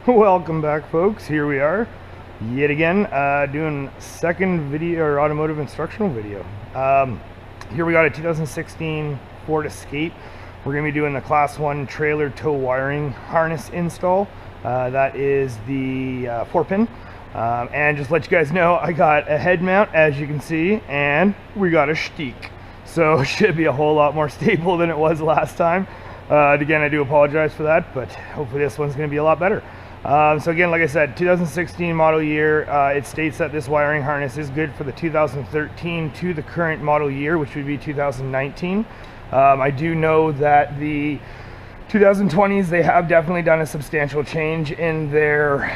Welcome back, folks. Here we are yet again doing second video or automotive instructional video. Here we got a 2016 Ford Escape. We're going to be doing the class 1 trailer tow wiring harness install. That is the 4-pin. And just let you guys know, I got a head mount, as you can see, and we got a shtick. So it should be a whole lot more stable than it was last time. Again, I do apologize for that, but hopefully this one's going to be a lot better. So again, like I said, 2016 model year, it states that this wiring harness is good for the 2013 to the current model year, which would be 2019. I do know that the 2020s, they have definitely done a substantial change in their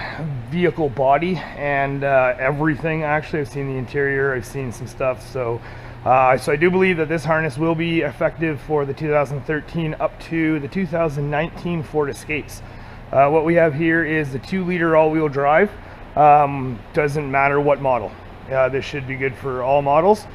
vehicle body and everything. Actually, I've seen the interior, I've seen some stuff. So I do believe that this harness will be effective for the 2013 up to the 2019 Ford Escapes. What we have here is the 2-liter all-wheel drive. Doesn't matter what model. This should be good for all models.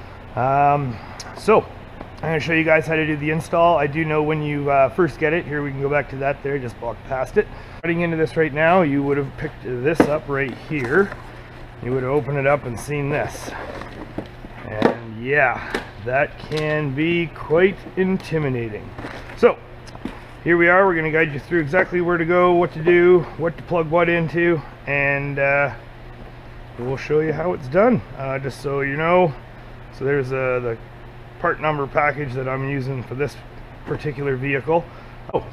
So I'm going to show you guys how to do the install. I do know when you first get it, here we can go back to that there, just walk past it. Getting into this right now, you would have picked this up right here. You would have opened it up and seen this. And yeah, that can be quite intimidating. So here we are. We're going to guide you through exactly where to go, what to do, what to plug what into, and we'll show you how it's done, just so you know. So there's the part number package that I'm using for this particular vehicle. Oh,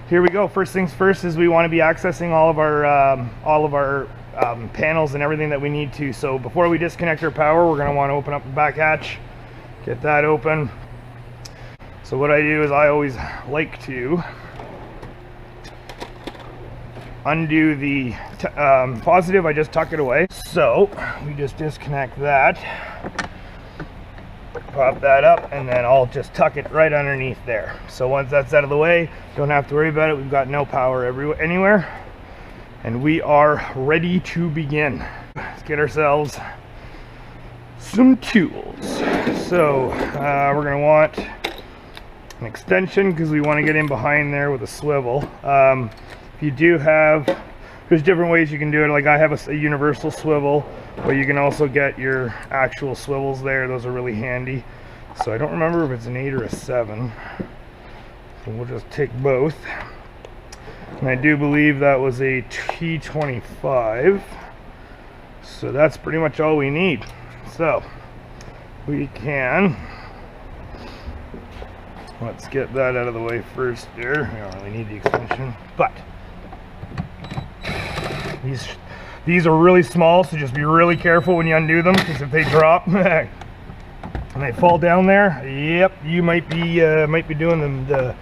here we go. First things first is we want to be accessing all of our panels and everything that we need to. So before we disconnect our power, we're going to want to open up the back hatch, get that open. So what I do is I always like to undo the positive. I just tuck it away. So we just disconnect that, pop that up, and then I'll just tuck it right underneath there. So once that's out of the way, don't have to worry about it. We've got no power anywhere, and we are ready to begin. Let's get ourselves some tools. So we're going to want an extension because we want to get in behind there with a swivel. If you do have, there's different ways you can do it. Like I have a universal swivel, but you can also get your actual swivels there. Those are really handy. So I don't remember if it's an 8 or a 7. So we'll just take both. And I do believe that was a T25. So that's pretty much all we need. So we can, let's get that out of the way first there. We don't really need the extension, but these are really small, so just be really careful when you undo them, because if they drop and they fall down there, yep, you might be doing the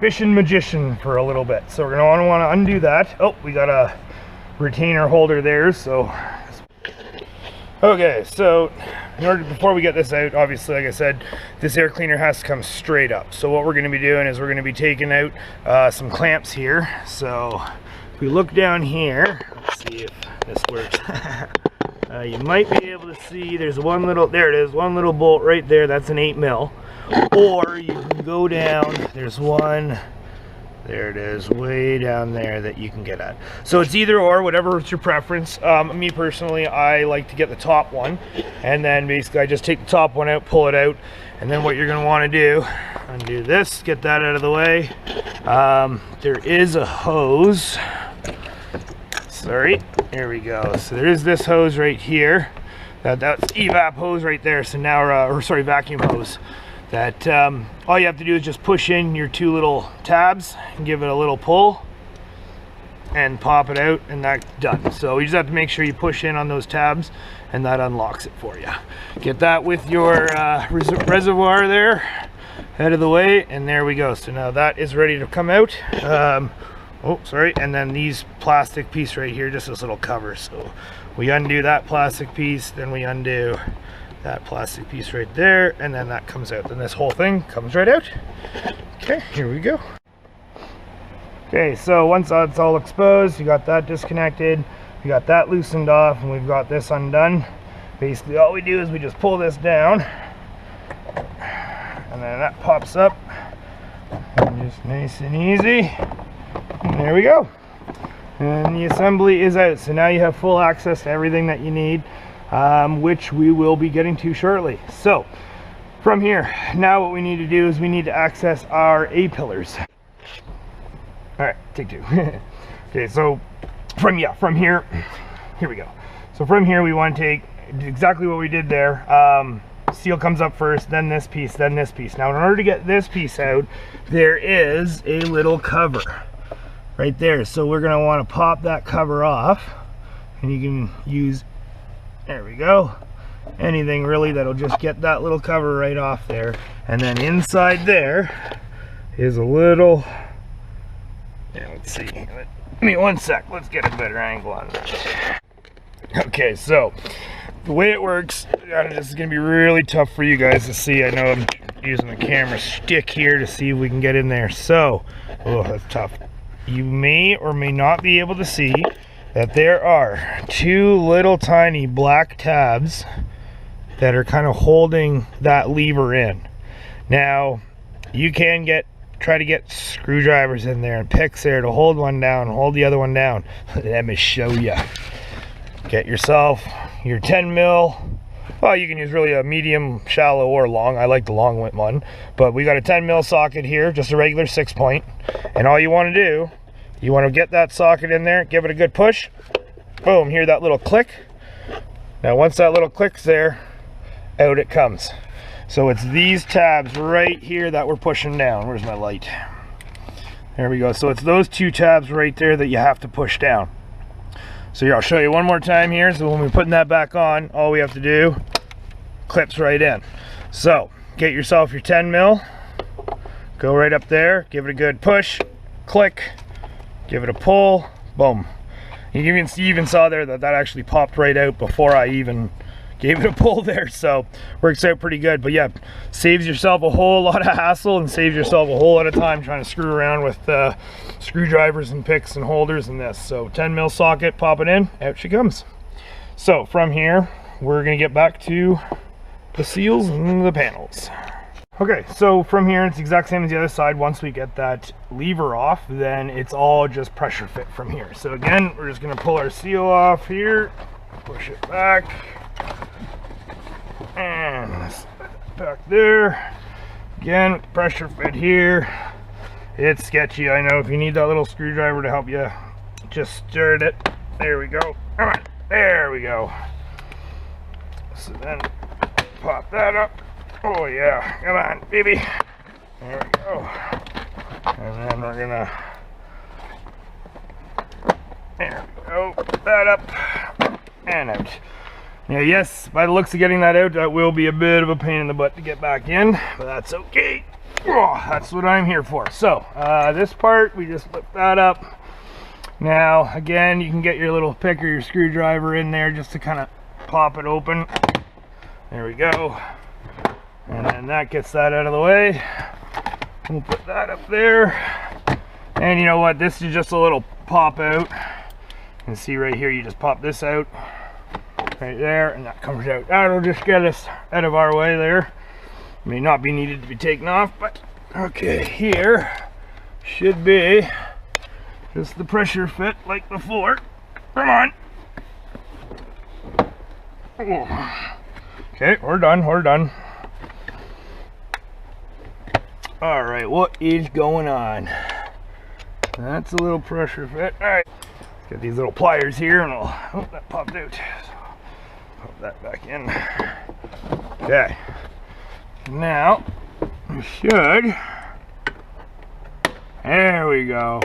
fishing magician for a little bit. So we're going to want to undo that. Oh, we got a retainer holder there. So okay, so before we get this out, obviously, like I said, this air cleaner has to come straight up. So what we're going to be doing is we're going to be taking out some clamps here. So if we look down here, let's see if this works. You might be able to see there's one little, there it is, one little bolt right there. That's an 8mm. Or you can go down, there's one, there it is, way down there that you can get at. So it's either or, whatever is your preference. Me personally, I like to get the top one, and then basically I just take the top one out, pull it out, and then what you're going to want to do, undo this, get that out of the way. There is a hose. Sorry, here we go. So there is this hose right here. That's evap hose right there. So now, or sorry, vacuum hose. That all you have to do is just push in your 2 little tabs and give it a little pull and pop it out, and that's done. So you just have to make sure you push in on those tabs, and that unlocks it for you. Get that with your reservoir there out of the way, and there we go. So now that is ready to come out. Oh, sorry, and then these plastic piece right here, just this little cover. So we undo that plastic piece, then we undo that plastic piece right there, and then that comes out. Then this whole thing comes right out. Okay, here we go. Okay, so once that's all exposed, you got that disconnected, you got that loosened off, and we've got this undone. Basically all we do is we just pull this down, and then that pops up, and just nice and easy, and there we go. And the assembly is out. So now you have full access to everything that you need, which we will be getting to shortly. So from here, now what we need to do is we need to access our A-pillars. All right, take two. Okay, so from here we go. So from here we want to take exactly what we did there. Seal comes up first, then this piece, then this piece. Now in order to get this piece out, there is a little cover right there. So we're going to want to pop that cover off, and you can use, there we go, anything really that'll just get that little cover right off there. And then inside there is a little, yeah, let's see, give me one sec, let's get a better angle on that. Okay, so the way it works, this is going to be really tough for you guys to see. I know I'm using the camera stick here to see if we can get in there. So, oh, that's tough. You may or may not be able to see that there are two little tiny black tabs that are kind of holding that lever in. Now, you can try to get screwdrivers in there and picks there to hold one down, hold the other one down. Let me show you. Get yourself your 10 mil. Well, you can use really a medium, shallow, or long. I like the long one, but we got a 10 mil socket here, just a regular 6-point. And all you want to do, you want to get that socket in there, give it a good push. Boom, hear that little click. Now once that little click's there, out it comes. So it's these tabs right here that we're pushing down. Where's my light? There we go. So it's those two tabs right there that you have to push down. So here, I'll show you one more time here. So when we're putting that back on, all we have to do, clips right in. So get yourself your 10 mil, go right up there, give it a good push, click, give it a pull, boom. You even saw there that actually popped right out before I even gave it a pull there. So works out pretty good. But yeah, saves yourself a whole lot of hassle and saves yourself a whole lot of time trying to screw around with screwdrivers and picks and holders and this. So 10 mil socket, pop it in, out she comes. So from here, we're gonna get back to the seals and the panels. Okay, so from here, it's the exact same as the other side. Once we get that lever off, then it's all just pressure fit from here. So again, we're just gonna pull our seal off here, push it back, and back there. Again, pressure fit here. It's sketchy, I know. If you need that little screwdriver to help you just start it. There we go. Come on, there we go. So then pop that up. Oh yeah, come on, baby. There we go. And then we're gonna, there we go, put that up and out. Now yes, by the looks of getting that out, that will be a bit of a pain in the butt to get back in, but that's okay. Oh, that's what I'm here for. So this part, we just lift that up. Now again, you can get your little pick or your screwdriver in there just to kind of pop it open. There we go. And then that gets that out of the way. We'll put that up there. And you know what, this is just a little pop out. You can see right here, you just pop this out right there, and that comes out. That'll just get us out of our way there. May not be needed to be taken off, but okay, here should be just the pressure fit like before. Come on. Okay, we're done. All right, what is going on? That's a little pressure fit. All right, let's get these little pliers here, and oh, that popped out. So pop that back in. Okay. Now we should. There we go.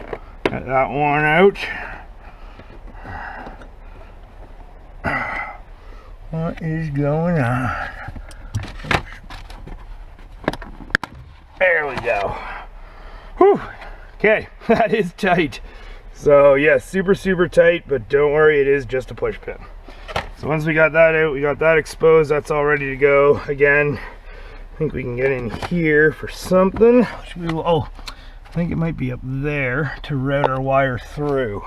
Get that one out. What is going on? There we go. Whew. Okay, that is tight. So yes, super tight, but don't worry, it is just a push pin. So once we got that out, we got that exposed, that's all ready to go. Again, I think we can get in here for something. Oh, I think it might be up there to route our wire through,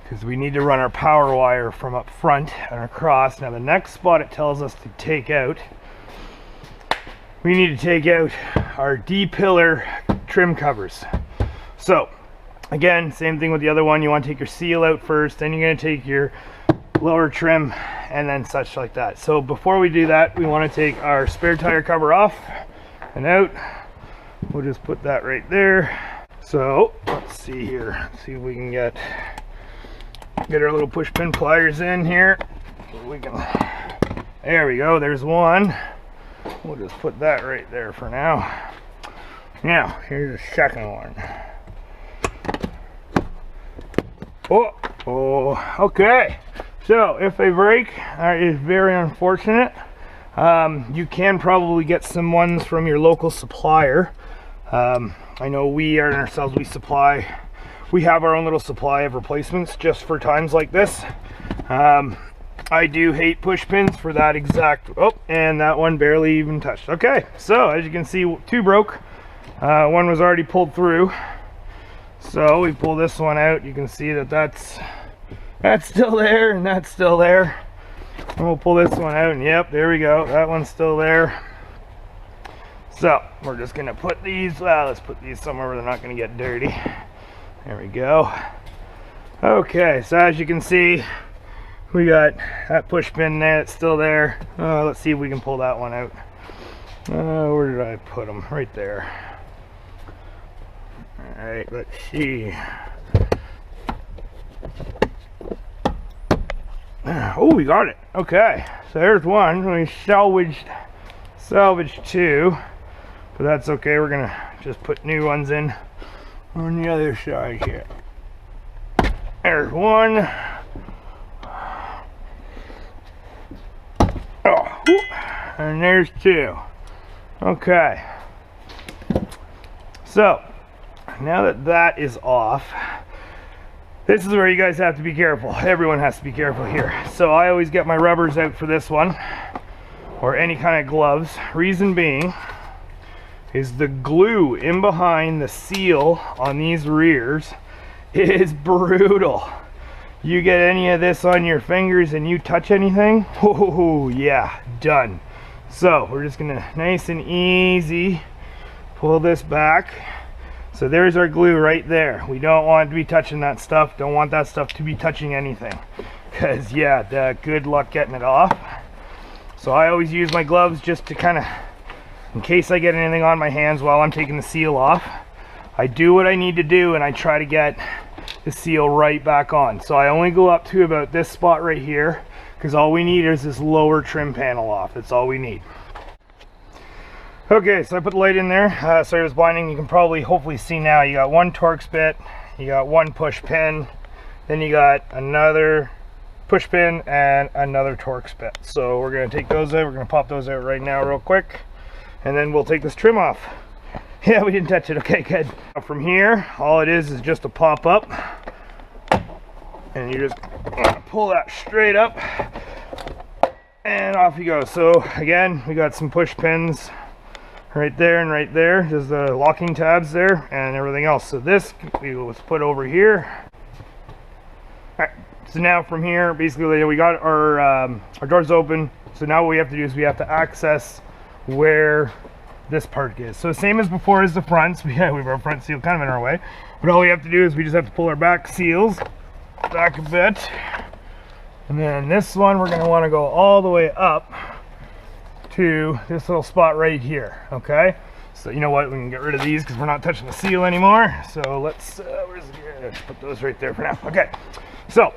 because we need to run our power wire from up front and across. Now the next spot it tells us to take out, we need to take out our D-pillar trim covers. So Again, same thing with the other one. You want to take your seal out first, then you're going to take your lower trim, and then such like that. So before we do that, we want to take our spare tire cover off and out. We'll just put that right there. So let's see here. Let's see if we can get our little push pin pliers in here. We can. There we go. There's one. We'll just put that right there for now. Now here's the second one. Oh, okay. So if they break, is very unfortunate. You can probably get some ones from your local supplier. I know we have our own little supply of replacements just for times like this. I do hate push pins for that exact, oh, and that one barely even touched. Okay, so as you can see, two broke. One was already pulled through. So we pull this one out. You can see that that's still there, and that's still there. And we'll pull this one out, and yep, there we go. That one's still there. So we're just gonna put these, well, let's put these somewhere where they're not gonna get dirty. There we go. Okay, so as you can see, we got that push pin there, it's still there. Let's see if we can pull that one out. Where did I put them? Right there. All right, let's see. Oh, we got it. Okay, so there's one. We salvaged two, but that's okay. We're gonna just put new ones in on the other side here. There's one. Oh, and there's two. Okay. So now that that is off, this is where you guys have to be careful. Everyone has to be careful here. So I always get my rubbers out for this one, or any kind of gloves. Reason being is the glue in behind the seal on these rears is brutal. You get any of this on your fingers and you touch anything, oh yeah, done. So we're just gonna nice and easy pull this back. So there's our glue right there. We don't want to be touching that stuff. Don't want that stuff to be touching anything, because yeah, good luck getting it off. So I always use my gloves just to kind of, in case I get anything on my hands while I'm taking the seal off. I do what I need to do and I try to get the seal right back on. So I only go up to about this spot right here, because all we need is this lower trim panel off. That's all we need. Okay, so I put the light in there. Sorry it was blinding. You can probably hopefully see now. You got one Torx bit, you got one push pin, then you got another push pin and another Torx bit. So we're gonna take those out. We're gonna pop those out right now real quick, and then we'll take this trim off. Yeah, we didn't touch it. Okay, good. From here, all it is just a pop up, and you just pull that straight up, and off you go. So again, we got some push pins right there and right there. There's the locking tabs there and everything else. So this we will put over here. All right, so now from here, basically we got our doors open. So now what we have to do is we have to access where this part is. So same as before as the fronts. We have our front seal kind of in our way, but all we have to do is we just have to pull our back seals back a bit, and then this one we're going to want to go all the way up to this little spot right here. Okay, so you know what, we can get rid of these because we're not touching the seal anymore. So let's let's put those right there for now. Okay, so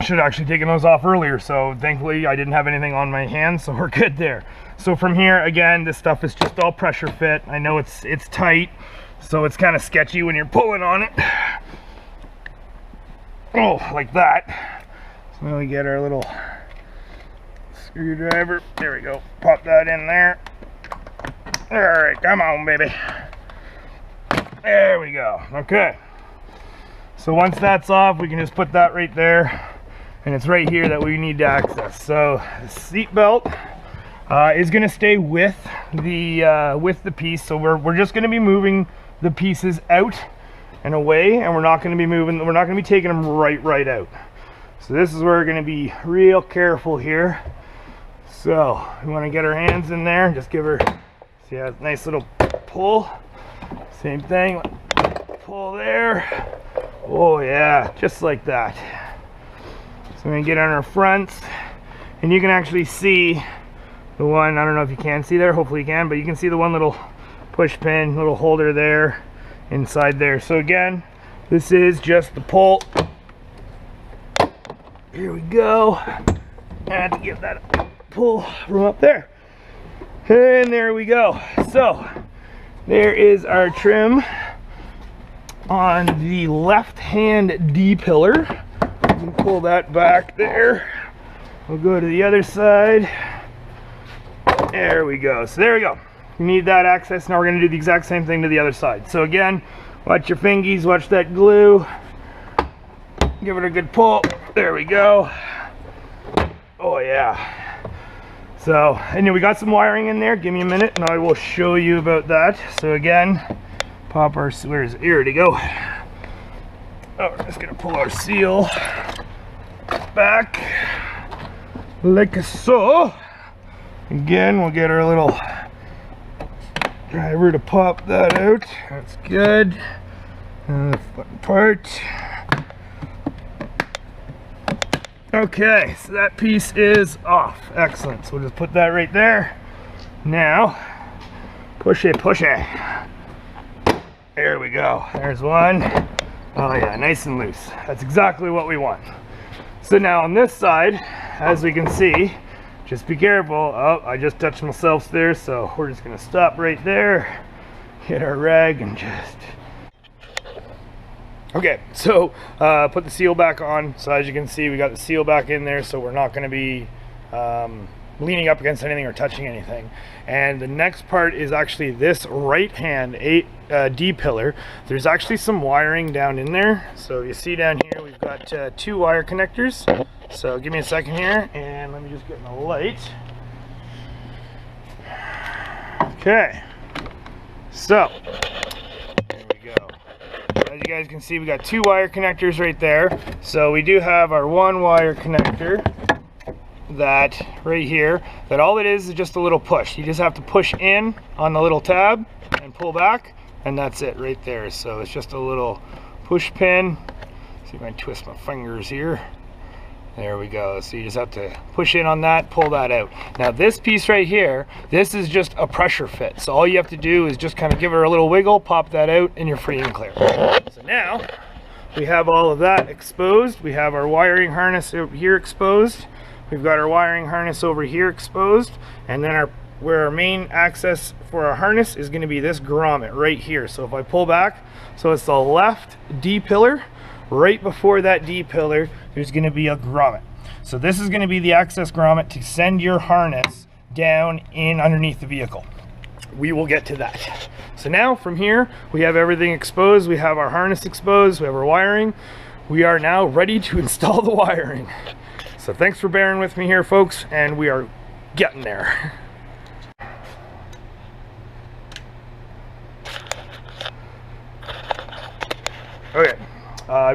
should have actually taken those off earlier, so thankfully I didn't have anything on my hands, so we're good there. So from here, again, this stuff is just all pressure fit. I know it's tight, so it's kind of sketchy when you're pulling on it. Oh, like that. So now we get our little screwdriver. There we go. Pop that in there. All right, come on, baby. There we go. Okay. So once that's off, we can just put that right there, and it's right here that we need to access. So the seat belt is going to stay with the piece. So we're just going to be moving the pieces out and away, and we're not going to be taking them right out. So this is where we're going to be real careful here. So we want to get our hands in there and just give her, see, a nice little pull. Same thing, pull there, Oh yeah, just like that. So we're gonna get on our fronts, and you can actually see the one, I don't know if you can see there, hopefully you can, but you can see the one little push pin, little holder there, inside there. So again, this is just the pull. Here we go. I have to get that pull from up there. And there we go. So there is our trim on the left hand D pillar. You can pull that back there. We'll go to the other side. There we go. So there we go. You need that access. Now we're going to do the exact same thing to the other side. So again, watch your fingies, watch that glue. Give it a good pull. There we go. Oh yeah. So, and then we got some wiring in there. Give me a minute and I will show you about that. So again, pop our, where's it? Here to go. Oh, we're just gonna pull our seal back like so. Again, we'll get our little driver to pop that out. That's good. And the front part. Okay, so that piece is off. Excellent. So we'll just put that right there. Now, push it, push it. There we go. There's one. Oh yeah, nice and loose. That's exactly what we want. So now on this side, as we can see, just be careful. Oh, I just touched myself there, so we're just gonna stop right there, get our rag and just... Okay, so put the seal back on. So as you can see, we got the seal back in there, so we're not gonna be leaning up against anything or touching anything. And the next part is actually this right hand D pillar. There's actually some wiring down in there. So you see down here, we've got 2 wire connectors. So give me a second here, and let me just get my light. Okay, so there we go. As you guys can see, we got 2 wire connectors right there. So we do have our 1 wire connector that right here, that all it is just a little push. You just have to push in on the little tab and pull back, and that's it right there. So it's just a little push pin. See if I can twist my fingers here. There we go. So you just have to push in on that, pull that out. Now this piece right here, this is just a pressure fit. So all you have to do is just kind of give her a little wiggle, pop that out, and you're free and clear. So now we have all of that exposed. We have our wiring harness over here exposed. We've got our wiring harness over here exposed. And then where our main access for our harness is going to be this grommet right here. So if I pull back, so it's the left D pillar. Right before that D pillar, there's going to be a grommet. So this is going to be the access grommet to send your harness down in underneath the vehicle. We will get to that. So now from here, we have everything exposed. We have our harness exposed. We have our wiring. We are now ready to install the wiring. So thanks for bearing with me here, folks, and we are getting there. Okay.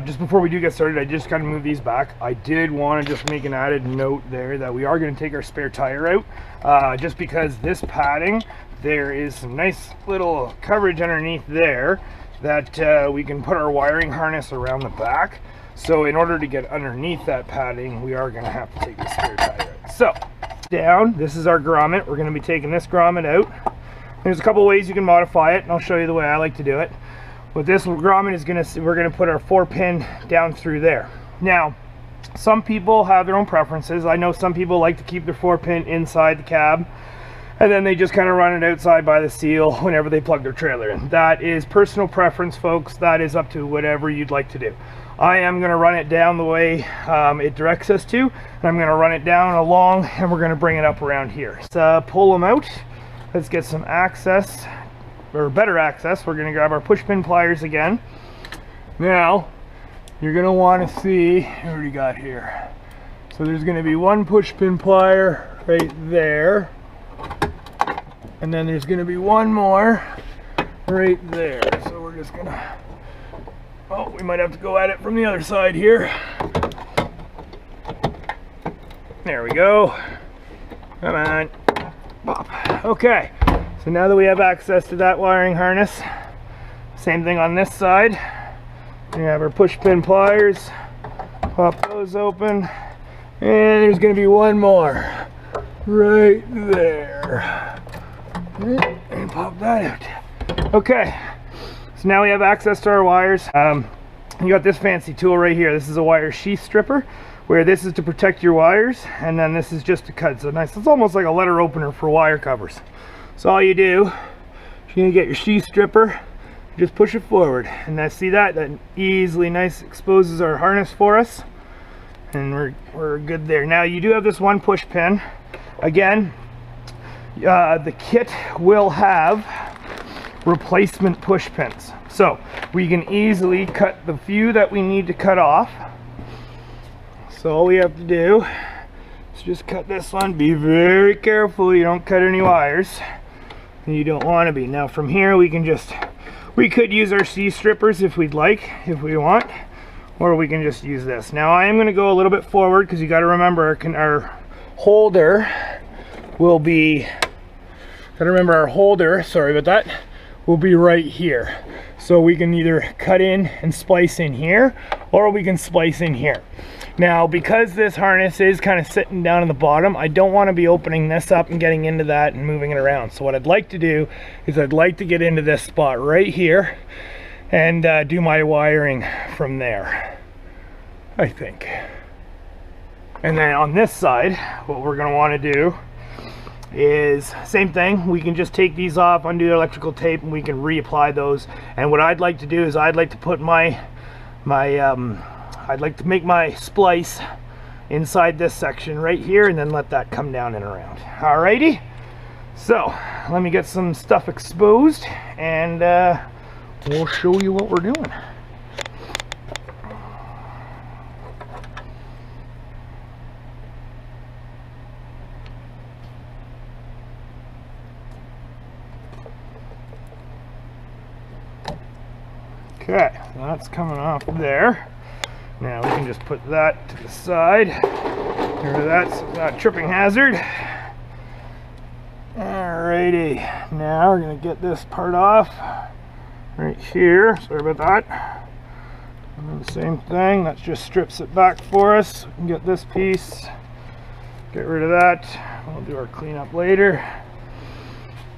Just before we do get started, I just kind of move these back. I did want to just make an added note there that we are going to take our spare tire out, just because this padding, there is some nice little coverage underneath there that we can put our wiring harness around the back. So in order to get underneath that padding, we are going to have to take the spare tire out. So down, this is our grommet. We're going to be taking this grommet out. There's a couple ways you can modify it, and I'll show you the way I like to do it. With this grommet is we're gonna put our 4-pin down through there. Now, some people have their own preferences. I know some people like to keep their 4-pin inside the cab, and then they just kind of run it outside by the seal whenever they plug their trailer in. That is personal preference, folks. That is up to whatever you'd like to do. I am gonna run it down the way it directs us to, and I'm gonna run it down along, and we're gonna bring it up around here. So pull them out. Let's get some access, or better access. We're going to grab our push pin pliers again. Now you're going to want to see what we got here. So there's going to be 1 push pin plier right there, and then there's going to be 1 more right there. So we're just going to, oh, we might have to go at it from the other side here. There we go. Come on. Pop. Okay. So now that we have access to that wiring harness, same thing on this side. We have our push pin pliers. Pop those open. And there's going to be one more right there. And pop that out. Okay, so now we have access to our wires. You got this fancy tool right here. This is a wire sheath stripper, where this is to protect your wires, and then this is just to cut. So nice. It's almost like a letter opener for wire covers. So all you do, you're gonna get your sheath stripper, just push it forward, and now see that easily nice exposes our harness for us, and we're good there. Now you do have this one push pin. Again, the kit will have replacement push pins, so we can easily cut the few that we need to cut off. So all we have to do is just cut this one. Be very careful you don't cut any wires you don't want to be. Now from here we could use our C strippers if we'd like, if we want, or we can just use this. Now I am going to go a little bit forward because you got to remember our holder will be, sorry about that, will be right here. So we can either cut in and splice in here, or we can splice in here. Now, because this harness is kind of sitting down in the bottom, I don't want to be opening this up and getting into that and moving it around. So what I'd like to do is I'd like to get into this spot right here and do my wiring from there, I think. And then on this side, what we're going to want to do is same thing. We can just take these off, undo the electrical tape, and we can reapply those. And what I'd like to do is I'd like to put I'd like to make my splice inside this section right here, and then let that come down and around. Alrighty, so let me get some stuff exposed, and we'll show you what we're doing. Okay, that's coming off there. Now we can just put that to the side. There, that's not a tripping hazard. Alrighty, now we're gonna get this part off right here. Sorry about that. And the same thing, that just strips it back for us. We can get this piece, get rid of that. We'll do our cleanup later.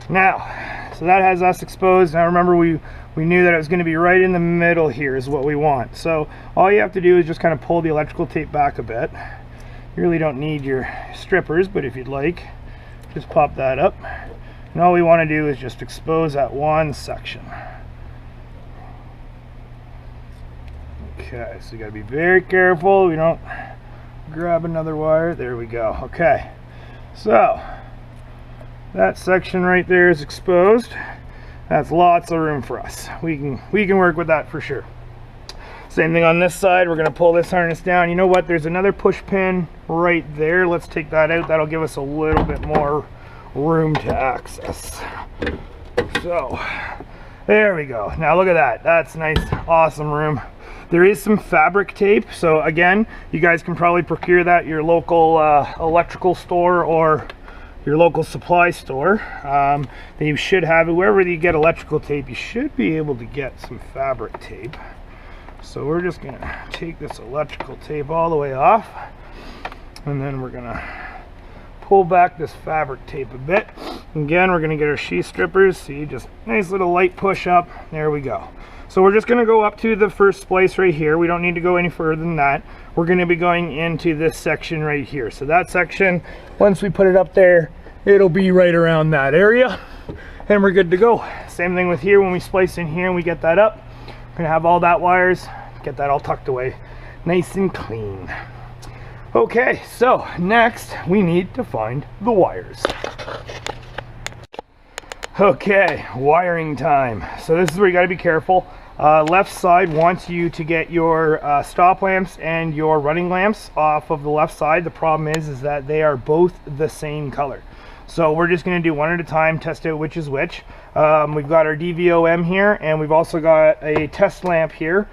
Now, so that has us exposed. Now remember, we knew that it was going to be right in the middle here is what we want. So all you have to do is just kind of pull the electrical tape back a bit. You really don't need your strippers, but if you'd like, just pop that up. And all we want to do is just expose that one section. Okay, so you got to be very careful we don't grab another wire. There we go. Okay, so that section right there is exposed. That's lots of room for us. We can work with that for sure. Same thing on this side. We're going to pull this harness down. You know what? There's another push pin right there. Let's take that out. That'll give us a little bit more room to access. So there we go. Now look at that. That's nice, awesome room. There is some fabric tape. So again, you guys can probably procure that at your local electrical store or your local supply store. They should have it wherever you get electrical tape. You should be able to get some fabric tape. So we're just gonna take this electrical tape all the way off, and then we're gonna pull back this fabric tape a bit. Again, we're gonna get our sheath strippers. See, just nice little light push up. There we go. So we're just gonna go up to the first splice right here. We don't need to go any further than that. We're gonna be going into this section right here. So that section, once we put it up there, it'll be right around that area, and we're good to go. Same thing with here. When we splice in here and we get that up, we're gonna have all that wires, get that all tucked away nice and clean. Okay, so next we need to find the wires. Okay, wiring time. So this is where you got to be careful. Left side wants you to get your stop lamps and your running lamps off of the left side. The problem is that they are both the same color. So we're just going to do one at a time, test out which is which. We've got our DVOM here, and we've also got a test lamp here.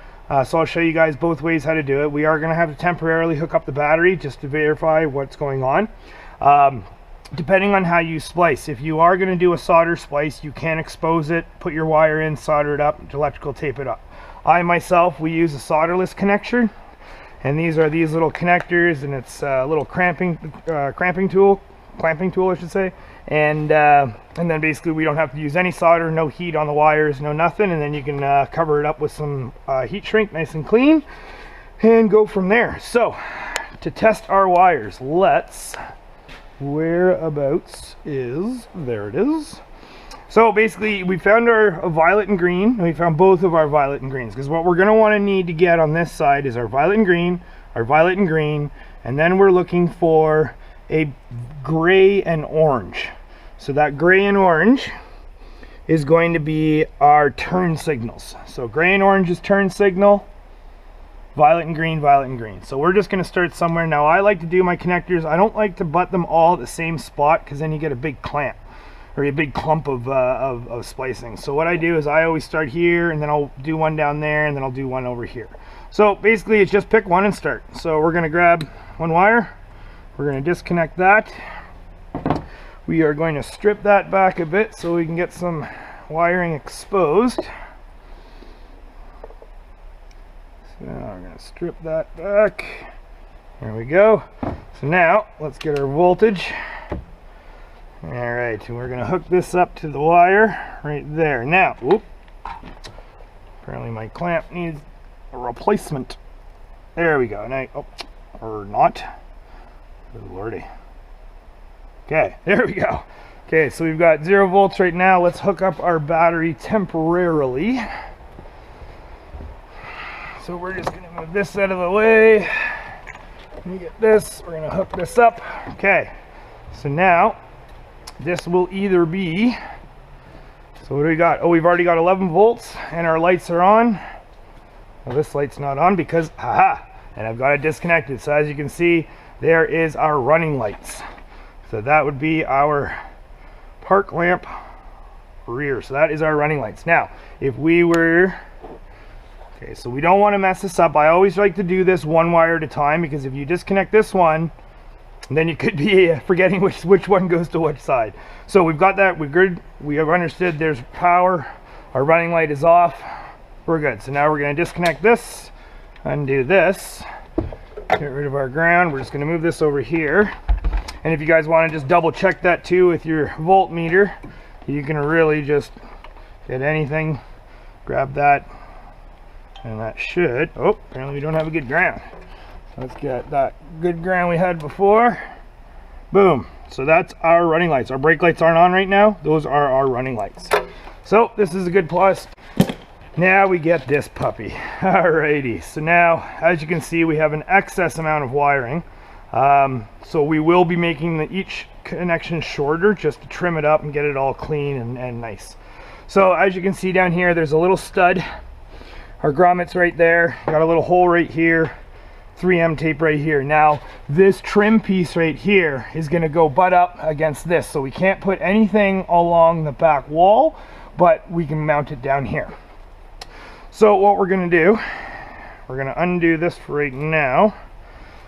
So I'll show you guys both ways how to do it. We are going to have to temporarily hook up the battery just to verify what's going on. Depending on how you splice, if you are going to do a solder splice, you can expose it, put your wire in, solder it up, electrical tape it up. I myself, we use a solderless connector, and these are these little connectors, and it's a little clamping tool, I should say, and then basically we don't have to use any solder, no heat on the wires, no nothing, and then you can cover it up with some heat shrink, nice and clean, and go from there. So to test our wires, whereabouts is, there it is. So basically we found our violet and green, and we found both of our violet and greens, because what we're going to want to need to get on this side is our violet and green, and then we're looking for a gray and orange. So that gray and orange is going to be our turn signals. So gray and orange is turn signal, violet and green. So we're just going to start somewhere. Now I like to do my connectors, I don't like to butt them all at the same spot, because then you get a big clamp or a big clump of splicing. So what I do is I always start here, and then I'll do one down there, and then I'll do one over here. So basically it's just pick one and start. So we're going to grab one wire, we're going to disconnect that, we are going to strip that back a bit so we can get some wiring exposed. So we're going to strip that back, there we go. So now let's get our voltage. Alright, and we're going to hook this up to the wire right there. Now, whoop, apparently my clamp needs a replacement. There we go. Now, oh, or not. Good lordy. Okay, there we go. Okay, so we've got 0 volts right now. Let's hook up our battery temporarily. So we're just going to move this out of the way. Let me get this. We're going to hook this up. Okay, so now this will either be, so what do we got? Oh, we've already got 11 volts and our lights are on. Well, this light's not on because, and I've got it disconnected. So as you can see, there is our running lights. So that would be our park lamp rear. So that is our running lights. Now, if we were, okay, so we don't want to mess this up. I always like to do this one wire at a time, because if you disconnect this one, then you could be forgetting which one goes to which side. So we've got that, we're good. We have understood there's power. Our running light is off. We're good. So now we're going to disconnect this, undo this, get rid of our ground. We're just going to move this over here. And if you guys want to just double check that too with your voltmeter, you can really just get anything, grab that, and that should, oh, apparently we don't have a good ground. Let's get that good ground we had before. Boom. So that's our running lights. Our brake lights aren't on right now. Those are our running lights. So this is a good plus. Now we get this puppy. Alrighty. So now, as you can see, we have an excess amount of wiring. So we will be making each connection shorter just to trim it up and get it all clean and nice. So as you can see down here, there's a little stud. Our grommets right there. Got a little hole right here. 3M tape right here. Now this trim piece right here is going to go butt up against this, so we can't put anything along the back wall, but we can mount it down here. So what we're going to do, we're going to undo this for right now,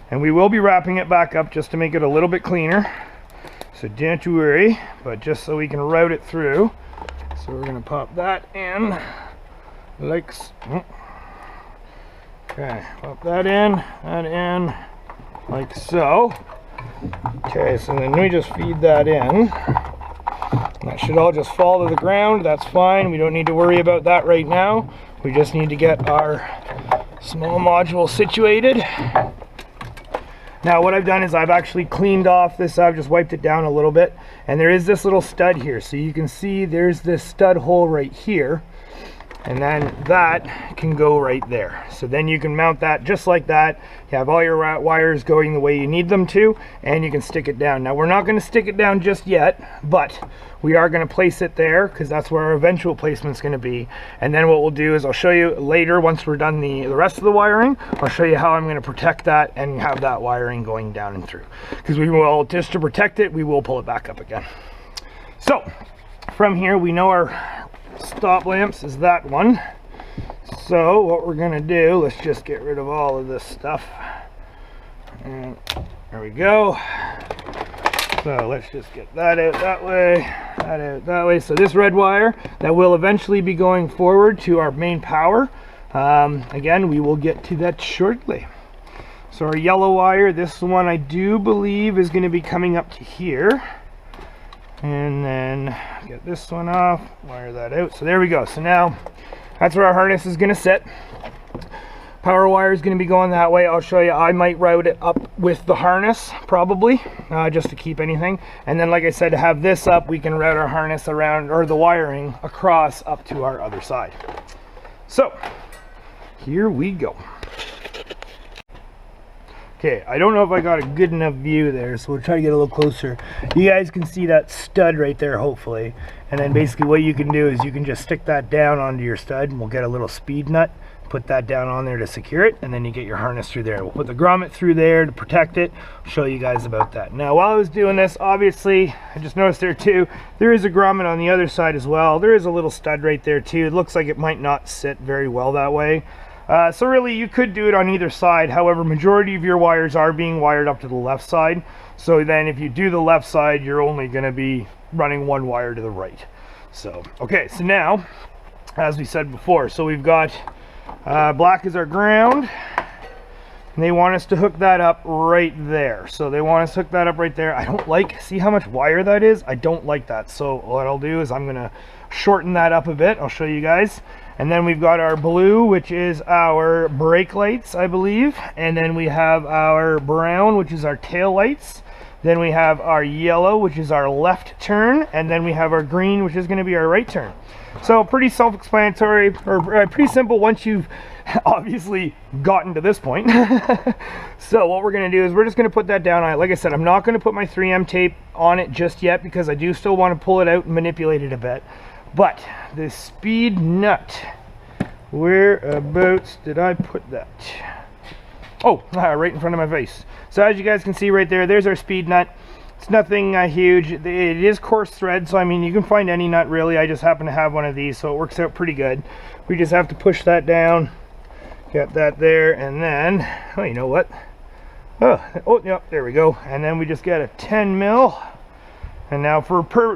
and we will be wrapping it back up just to make it a little bit cleaner, so don't you worry, but just so we can route it through. So we're going to pop that in like so. Okay, pop that in, like so. Okay, so then we just feed that in. That should all just fall to the ground. That's fine. We don't need to worry about that right now. We just need to get our small module situated. Now what I've done is I've actually cleaned off this. I've just wiped it down a little bit. And there is this little stud here. So you can see there's this stud hole right here. And then that can go right there. So then you can mount that just like that. You have all your wires going the way you need them to, and you can stick it down. Now we're not going to stick it down just yet, but we are going to place it there because that's where our eventual placement is going to be. And then what we'll do is I'll show you later, once we're done the rest of the wiring, I'll show you how I'm going to protect that and have that wiring going down and through. Because we will, just to protect it, we will pull it back up again. So from here we know our stop lamps is that one. So what we're gonna do, let's just get rid of all of this stuff, and there we go. So let's just get that out that way, that out that way. So this red wire that will eventually be going forward to our main power, Again, we will get to that shortly. So our yellow wire, this one I do believe is going to be coming up to here. And then get this one off, wire that out. So there we go. So now that's where our harness is going to sit. Power wire is going to be going that way. I'll show you. I might route it up with the harness, probably, just to keep anything. And then, like I said, to have this up, we can route our harness around, or the wiring across up to our other side. So here we go. Okay, I don't know if I got a good enough view there, so we'll try to get a little closer. You guys can see that stud right there, hopefully. And then basically what you can do is you can just stick that down onto your stud, and we'll get a little speed nut, put that down on there to secure it, and then you get your harness through there. We'll put the grommet through there to protect it. I'll show you guys about that. Now, while I was doing this, obviously, I just noticed there too, there is a grommet on the other side as well. There is a little stud right there too. It looks like it might not sit very well that way. So really, you could do it on either side. However, majority of your wires are being wired up to the left side. So then if you do the left side, you're only going to be running one wire to the right. So, okay, so now, as we said before, so we've got black is our ground. And they want us to hook that up right there. So they want us to hook that up right there. I don't like, see how much wire that is? I don't like that. So what I'll do is I'm going to shorten that up a bit. I'll show you guys. And then we've got our blue, which is our brake lights, I believe. And then we have our brown, which is our tail lights. Then we have our yellow, which is our left turn. And then we have our green, which is going to be our right turn. So pretty self-explanatory, or pretty simple once you've obviously gotten to this point. So what we're going to do is we're just going to put that down on it. Like I said, I'm not going to put my 3M tape on it just yet because I do still want to pull it out and manipulate it a bit. But the speed nut, whereabouts did I put that? Oh, right in front of my face. So as you guys can see right there, there's our speed nut. It's nothing huge. It is coarse thread, so I mean you can find any nut really. I just happen to have one of these, so it works out pretty good. We just have to push that down, get that there, and then, oh, you know what? Oh, yep, there we go. And then we just get a 10 mil. And now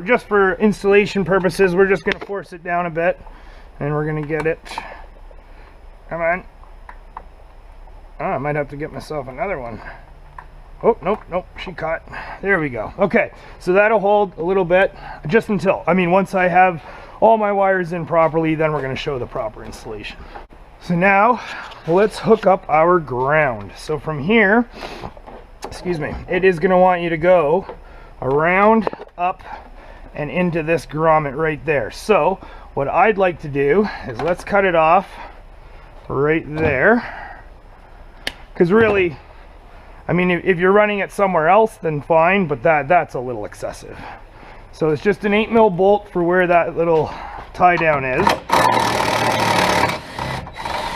just for installation purposes, we're just going to force it down a bit. And we're going to get it. Come on. Oh, I might have to get myself another one. Oh, nope, she caught. There we go. Okay, so that'll hold a little bit, just until, I mean, once I have all my wires in properly, then we're going to show the proper installation. So now, let's hook up our ground. So from here, excuse me, it is going to want you to go around, up, and into this grommet right there. So what I'd like to do is let's cut it off right there, because really, I mean, if you're running it somewhere else, then fine, but that's a little excessive. So it's just an 8 mil bolt for where that little tie down is.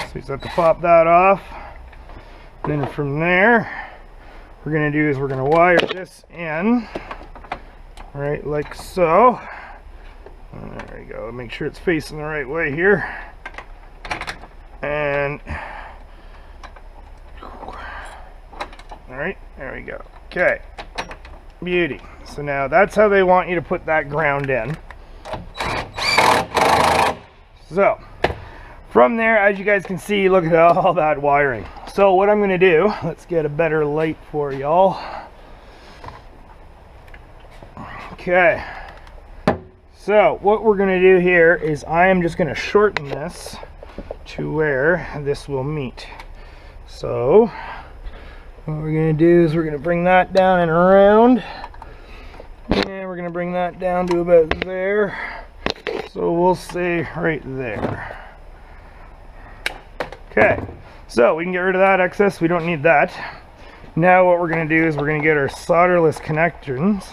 So you just have to pop that off. And then from there, what we're going to do is we're going to wire this in, right, like so. There we go. Make sure it's facing the right way here. And all right, there we go. Okay, beauty. So now that's how they want you to put that ground in. So from there, as you guys can see, look at all that wiring. So what I'm going to do, let's get a better light for y'all. Okay, so what we're going to do here is I am just going to shorten this to where this will meet. So what we're going to do is we're going to bring that down and around, and we're going to bring that down to about there. So we'll say right there. Okay, so we can get rid of that excess. We don't need that. Now what we're going to do is we're going to get our solderless connectors,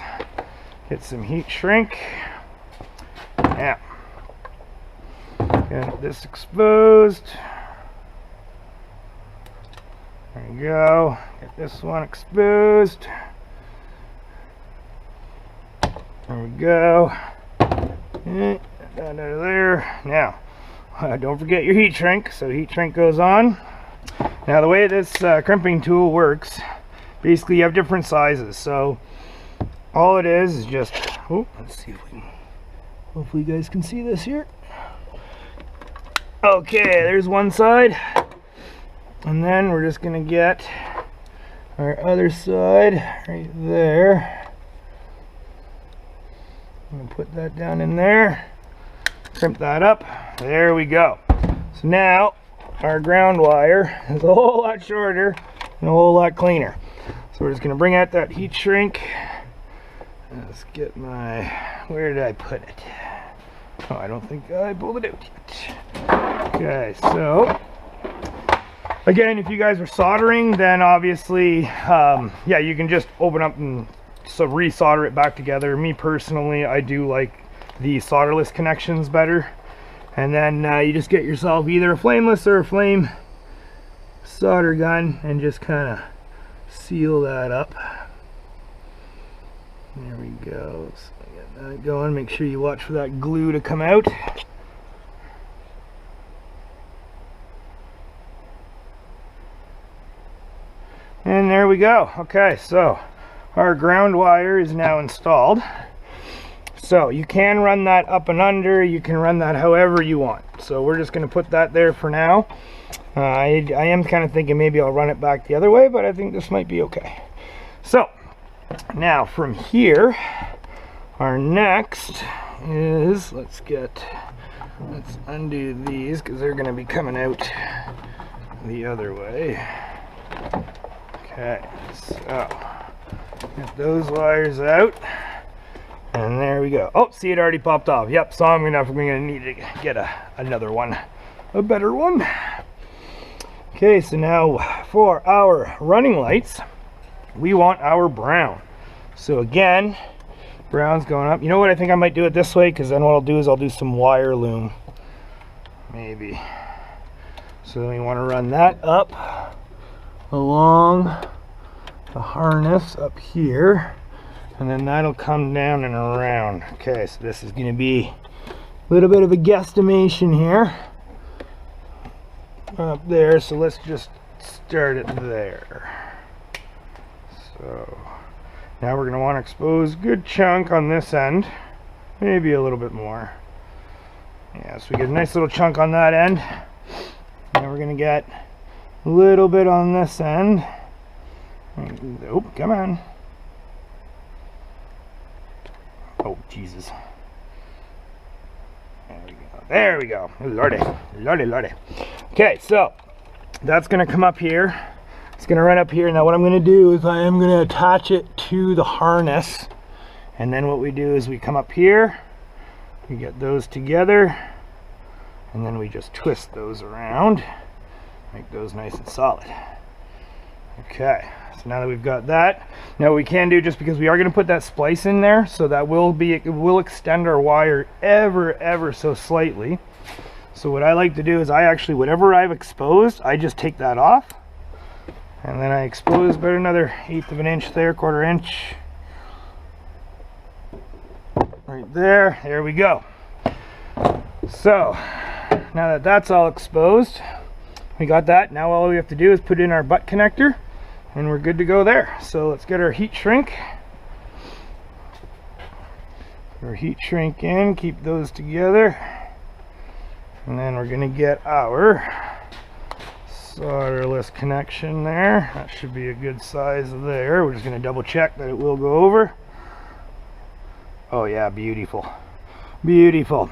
get some heat shrink. Yeah, get this exposed. There you go. Get this one exposed. There we go. Down to there. Now, don't forget your heat shrink. So heat shrink goes on. Now the way this crimping tool works, basically you have different sizes. So all it is just, oh, let's see if we can, hopefully you guys can see this here. Okay, there's one side. And then we're just gonna get our other side right there. I'm gonna put that down in there, crimp that up. There we go. So now our ground wire is a whole lot shorter and a whole lot cleaner. So we're just gonna bring out that heat shrink. Let's get my, where did I put it? Oh, I don't think I pulled it out yet. Okay, so again, if you guys are soldering, then obviously, yeah, you can just open up and re-solder it back together. Me personally, I do like the solderless connections better. And then you just get yourself either a flameless or a flame solder gun and just kind of seal that up. There we go. So get that going. Make sure you watch for that glue to come out. And there we go. Okay, so our ground wire is now installed. So you can run that up and under, you can run that however you want. So we're just going to put that there for now. I am kind of thinking maybe I'll run it back the other way, but I think this might be okay. So now from here, our next is, let's undo these because they're going to be coming out the other way. Okay, so get those wires out, and there we go. Oh, see, it already popped off. Yep, so I'm gonna need to get another one, a better one. Okay, so now for our running lights, we want our brown. So again, brown's going up. You know what, I think I might do it this way, because then what I'll do is I'll do some wire loom, maybe. So then we want to run that up along the harness up here, and then that'll come down and around. Okay, so this is going to be a little bit of a guesstimation here up there, so let's just start it there. So now we're going to want to expose a good chunk on this end, maybe a little bit more. Yeah, so we get a nice little chunk on that end. Now we're going to get a little bit on this end. Oh, come on. Oh, Jesus. There we go. There we go. Lordy. Lordy, lordy. Okay, so that's going to come up here. It's going to run up here. Now what I'm going to do is I am going to attach it to the harness. And then what we do is we come up here. We get those together. And then we just twist those around. Make those nice and solid. Okay, so now that we've got that, now what we can do, just because we are going to put that splice in there, so that it will extend our wire ever so slightly. So what I like to do is I actually, whatever I've exposed, I just take that off, and then I expose about another 1/8 of an inch there, 1/4 inch, right there. There we go. So now that that's all exposed, we got that. Now all we have to do is put in our butt connector and we're good to go there. So let's get our heat shrink. Our heat shrink in, keep those together. And then we're gonna get our solderless connection there. That should be a good size there. We're just gonna double check that it will go over. Oh yeah, beautiful. Beautiful.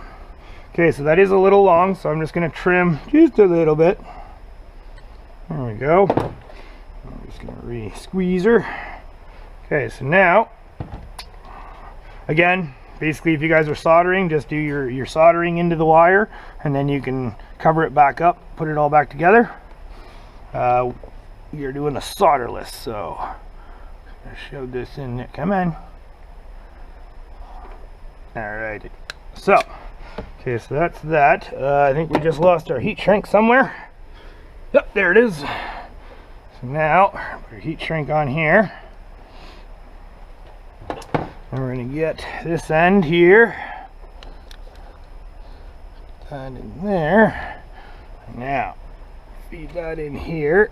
Okay, so that is a little long, so I'm just gonna trim just a little bit. There we go. I'm just going to re-squeeze her. Okay, so now, again, basically if you guys are soldering, just do your soldering into the wire, and then you can cover it back up, put it all back together. You're doing a solderless, so I'm going to shove this in there. Come on. Alright, so, okay, so that's that. I think we just lost our heat shrink somewhere. Yep, there it is. So now, put our heat shrink on here. And we're going to get this end here. Put that in there. Now, feed that in here.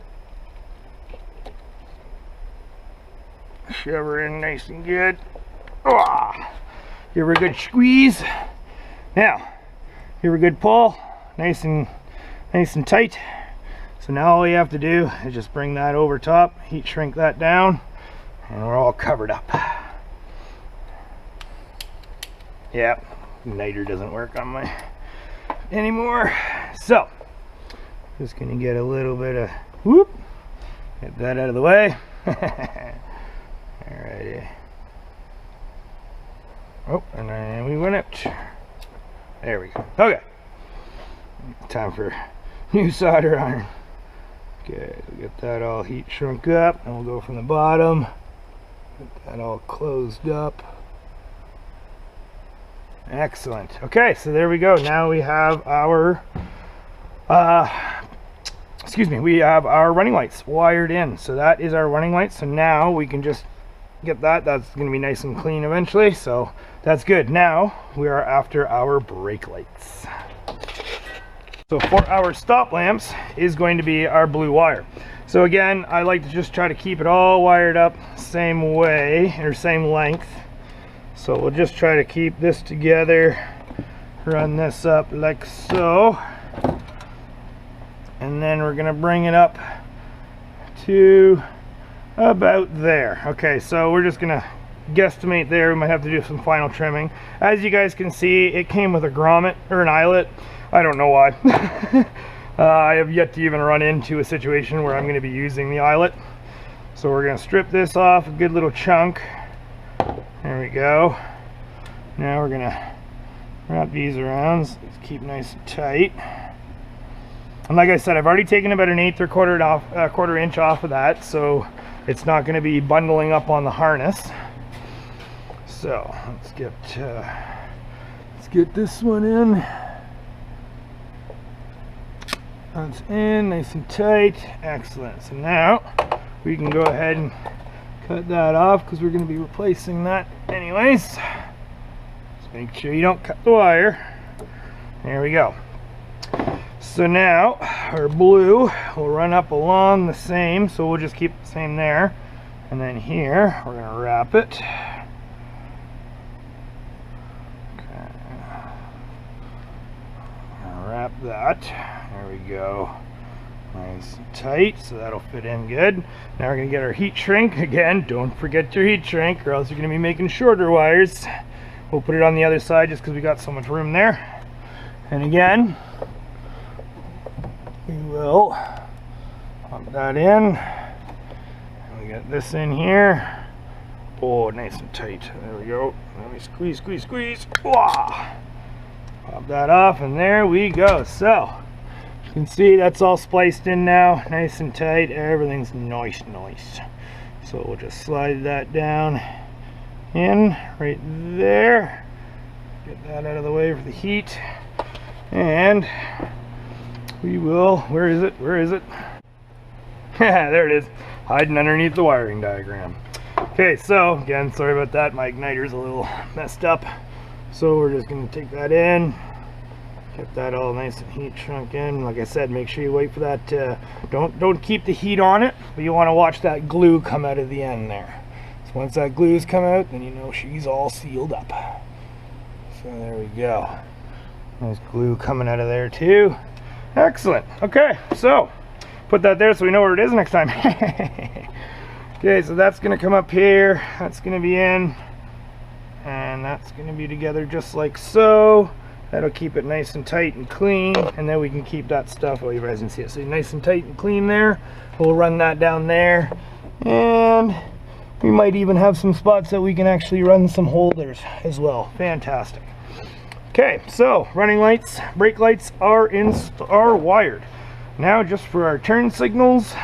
Shove her in nice and good. Give her a good squeeze. Now, give her a good pull. Nice and nice and tight. So now all you have to do is just bring that over top, heat shrink that down, and we're all covered up. Yeah, niter doesn't work on my anymore. So just gonna get a little bit of whoop, get that out of the way. Alrighty. Oh, and then we went out. There we go. Okay, time for new solder iron. Okay, we'll get that all heat shrunk up, and we'll go from the bottom, get that all closed up. Excellent. Okay, so there we go. Now we have our we have our running lights wired in. So that is our running lights. So now we can just get that. That's going to be nice and clean eventually. So that's good. Now we are after our brake lights. So for our stop lamps is going to be our blue wire. So again, I like to just try to keep it all wired up same way or same length. So we'll just try to keep this together, run this up like so, and then we're gonna bring it up to about there. Okay, so we're just gonna guesstimate there. We might have to do some final trimming. As you guys can see, it came with a grommet or an eyelet. I don't know why. I have yet to even run into a situation where I'm going to be using the eyelet. So we're going to strip this off, a good little chunk. There we go. Now we're going to wrap these around, so let's keep nice and tight. And like I said, I've already taken about an 1/8 or quarter inch off of that, so it's not going to be bundling up on the harness. So let's get this one in. That's in, nice and tight. Excellent. So now we can go ahead and cut that off because we're going to be replacing that anyways. Just make sure you don't cut the wire. There we go. So now our blue will run up along the same, so we'll just keep the same there. And then here we're going to wrap it. Okay. Wrap that. There we go. Nice and tight, so that'll fit in good. Now we're going to get our heat shrink. Again, don't forget your heat shrink or else you're going to be making shorter wires. We'll put it on the other side just because we got so much room there. And again, we will pump that in. And we got this in here. Oh, nice and tight. There we go. Let me squeeze, squeeze, squeeze. Wah! Pop that off, and there we go. So you can see that's all spliced in now, nice and tight. Everything's nice. So we'll just slide that down in right there. Get that out of the way for the heat, and we will. Where is it? There it is, hiding underneath the wiring diagram. Okay, so again, sorry about that. My igniter's a little messed up. So we're just going to take that in, get that all nice and heat shrunk in. Like I said, make sure you wait for that. Don't keep the heat on it, but you want to watch that glue come out of the end there. So once that glue's come out, then you know she's all sealed up. So there we go. Nice glue coming out of there too. Excellent. Okay, so put that there so we know where it is next time. Okay, so that's going to come up here. That's going to be in. And that's going to be together just like so. That'll keep it nice and tight and clean, and then we can keep that stuff, well, you guys can see it, so nice and tight and clean there. We'll run that down there, and we might even have some spots that we can actually run some holders as well. Fantastic. Okay, so running lights, brake lights are wired. Now just for our turn signals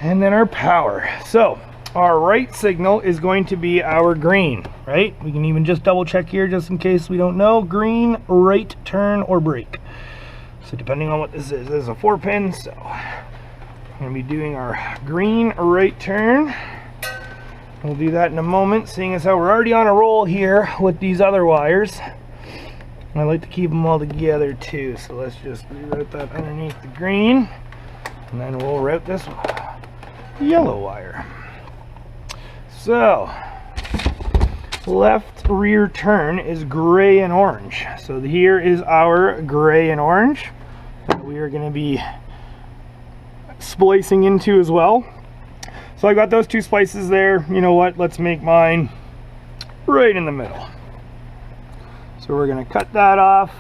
and then our power. So our right signal is going to be our green, right? We can even just double check here just in case we don't know. Green, right turn or brake. So depending on what this is a 4-pin, so we're going to be doing our green right turn. We'll do that in a moment, seeing as how we're already on a roll here with these other wires. And I like to keep them all together too, so let's just reroute that underneath the green, and then we'll route this yellow wire. So left rear turn is gray and orange, so here is our gray and orange, that we are going to be splicing into as well. So I got those two splices there. You know what, let's make mine right in the middle. So we're going to cut that off.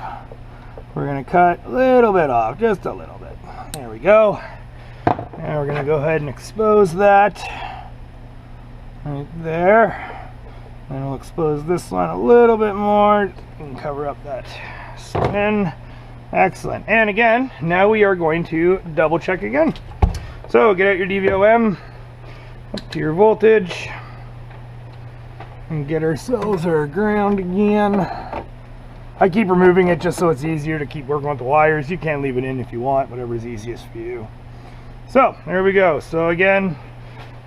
We're going to cut a little bit off, just a little bit. There we go. Now we're going to go ahead and expose that right there. And we'll expose this one a little bit more and cover up that spin. Excellent. And again, now we are going to double check again. So get out your DVOM, up to your voltage, and get ourselves our ground again. I keep removing it just so it's easier to keep working with the wires. You can leave it in if you want, whatever is easiest for you. So there we go. So again,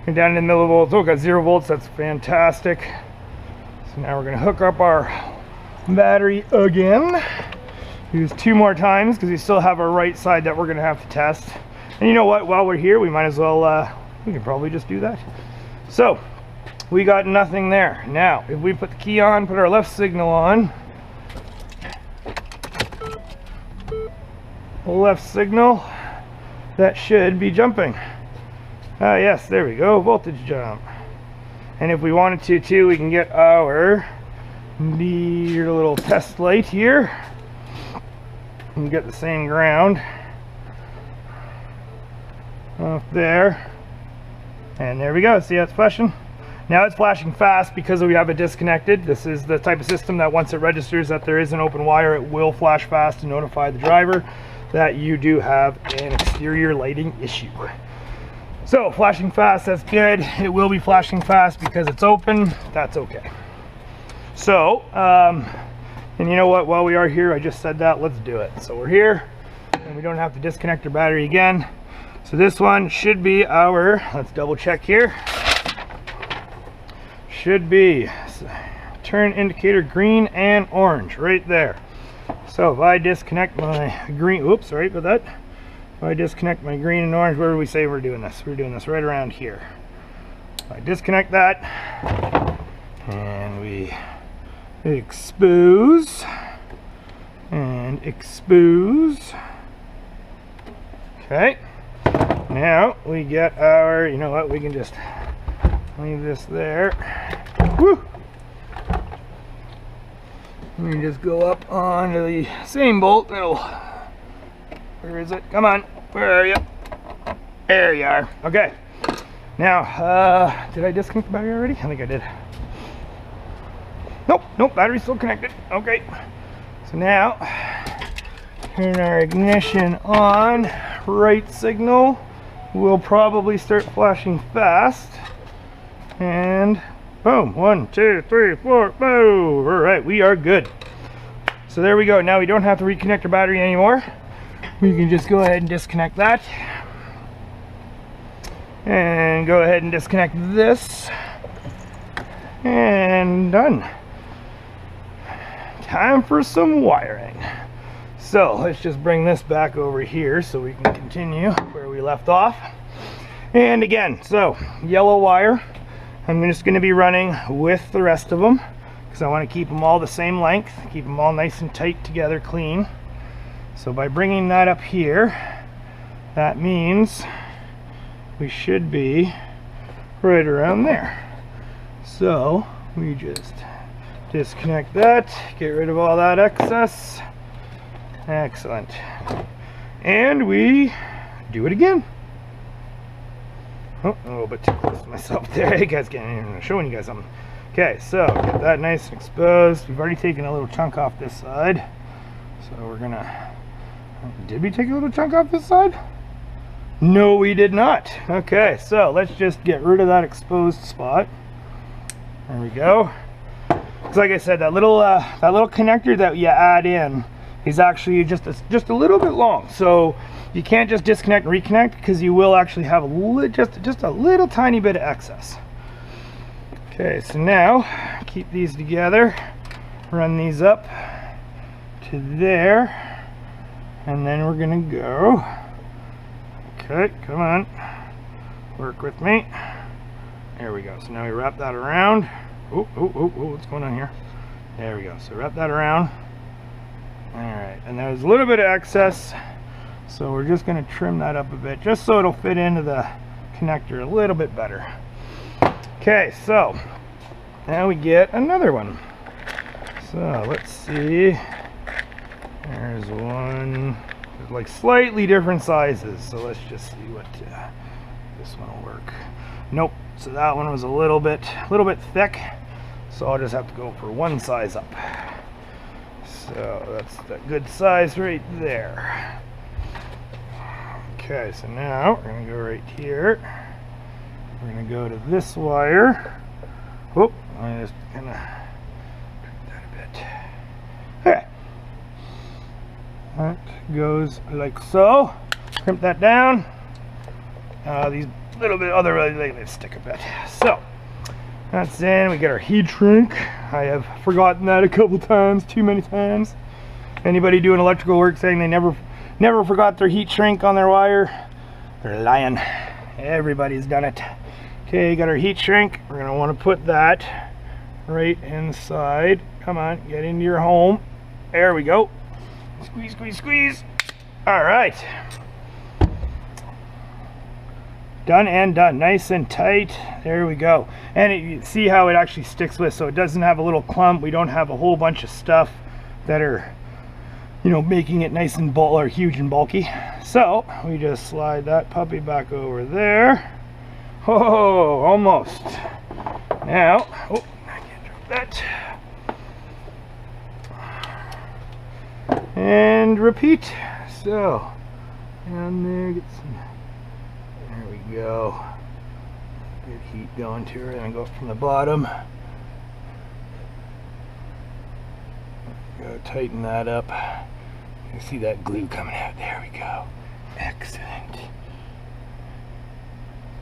we're down in the millivolts. Oh, got 0 volts. That's fantastic. So now we're going to hook up our battery again. Use 2 more times because we still have our right side that we're going to have to test. And you know what? While we're here, we might as well, we can probably just do that. So we got nothing there. Now, if we put the key on, put our left signal on. Left signal, that should be jumping. Yes, there we go, voltage jump. And if we wanted to too, we can get our little test light here and get the same ground off there. And there we go, see how it's flashing? Now it's flashing fast because we have it disconnected. This is the type of system that once it registers that there is an open wire, it will flash fast to notify the driver that you do have an exterior lighting issue. So flashing fast, that's good. It will be flashing fast because it's open. That's okay. So, and you know what, while we are here, I just said that, let's do it. So we're here and we don't have to disconnect our battery again. So this one should be our, let's double check here. Should be turn indicator green and orange right there. So if I disconnect my green, oops, sorry about that. If I disconnect my green and orange, where do we say we're doing this? We're doing this right around here. If I disconnect that and we expose and expose. Okay. Now we get our, you know what, we can just leave this there. Woo! We just go up onto the same bolt. It'll, where is it? Come on, where are you? There you are. Okay. Now, did I disconnect the battery already? I think I did. Nope, nope, battery's still connected. Okay. So now, turn our ignition on. Right signal will probably start flashing fast. And boom, 1, 2, 3, 4, boom. All right, we are good. So there we go. Now we don't have to reconnect our battery anymore. We can just go ahead and disconnect that. And go ahead and disconnect this. And done. Time for some wiring. So let's just bring this back over here so we can continue where we left off. And again, so yellow wire, I'm just going to be running with the rest of them because I want to keep them all the same length, keep them all nice and tight together, clean. So by bringing that up here, that means we should be right around there. So we just disconnect that, get rid of all that excess. Excellent. And we do it again. Oh, a little bit too close to myself there. Hey guys, I'm showing you guys something. Okay, so get that nice and exposed. We've already taken a little chunk off this side. So we're gonna, did we take a little chunk off this side? No, we did not. Okay, so let's just get rid of that exposed spot. There we go. Because like I said, that little connector that you add in is actually just a little bit long. So you can't just disconnect and reconnect because you will actually have just a little tiny bit of excess. Okay, so now keep these together, run these up to there, and then we're gonna go. Okay, come on, work with me. There we go. So now we wrap that around. Oh, what's going on here? There we go. So wrap that around. All right, and there's a little bit of excess So we're just going to trim that up a bit, just so it'll fit into the connector a little bit better. Okay, so now we get another one. So let's see. There's one. There's like slightly different sizes. So let's just see what this one will work. Nope. So that one was a little bit thick. So I'll just have to go for one size up. So that's the good size right there. Okay, so now we're going to go right here. We're going to go to this wire. Whoop, I'm just going to trim that a bit. Okay. That goes like so. Crimp that down. These little bit other, they stick a bit. So that's in. We get our heat shrink. I have forgotten that a couple times, too many times. Anybody doing electrical work saying they never forgot their heat shrink on their wire, they're lying. Everybody's done it. Okay, got our heat shrink. We're gonna want to put that right inside. Come on, get into your home. There we go. Squeeze, squeeze, squeeze. All right. Done and done. Nice and tight. There we go. And you see how it actually sticks with, so it doesn't have a little clump. We don't have a whole bunch of stuff that are, you know, making it nice and huge and bulky. So we just slide that puppy back over there. Oh, almost. Now, oh, I can't drop that. And repeat. So down there, get some. There we go. Good heat going to her, and go from the bottom. Go tighten that up. You see that glue coming out. There we go. Excellent.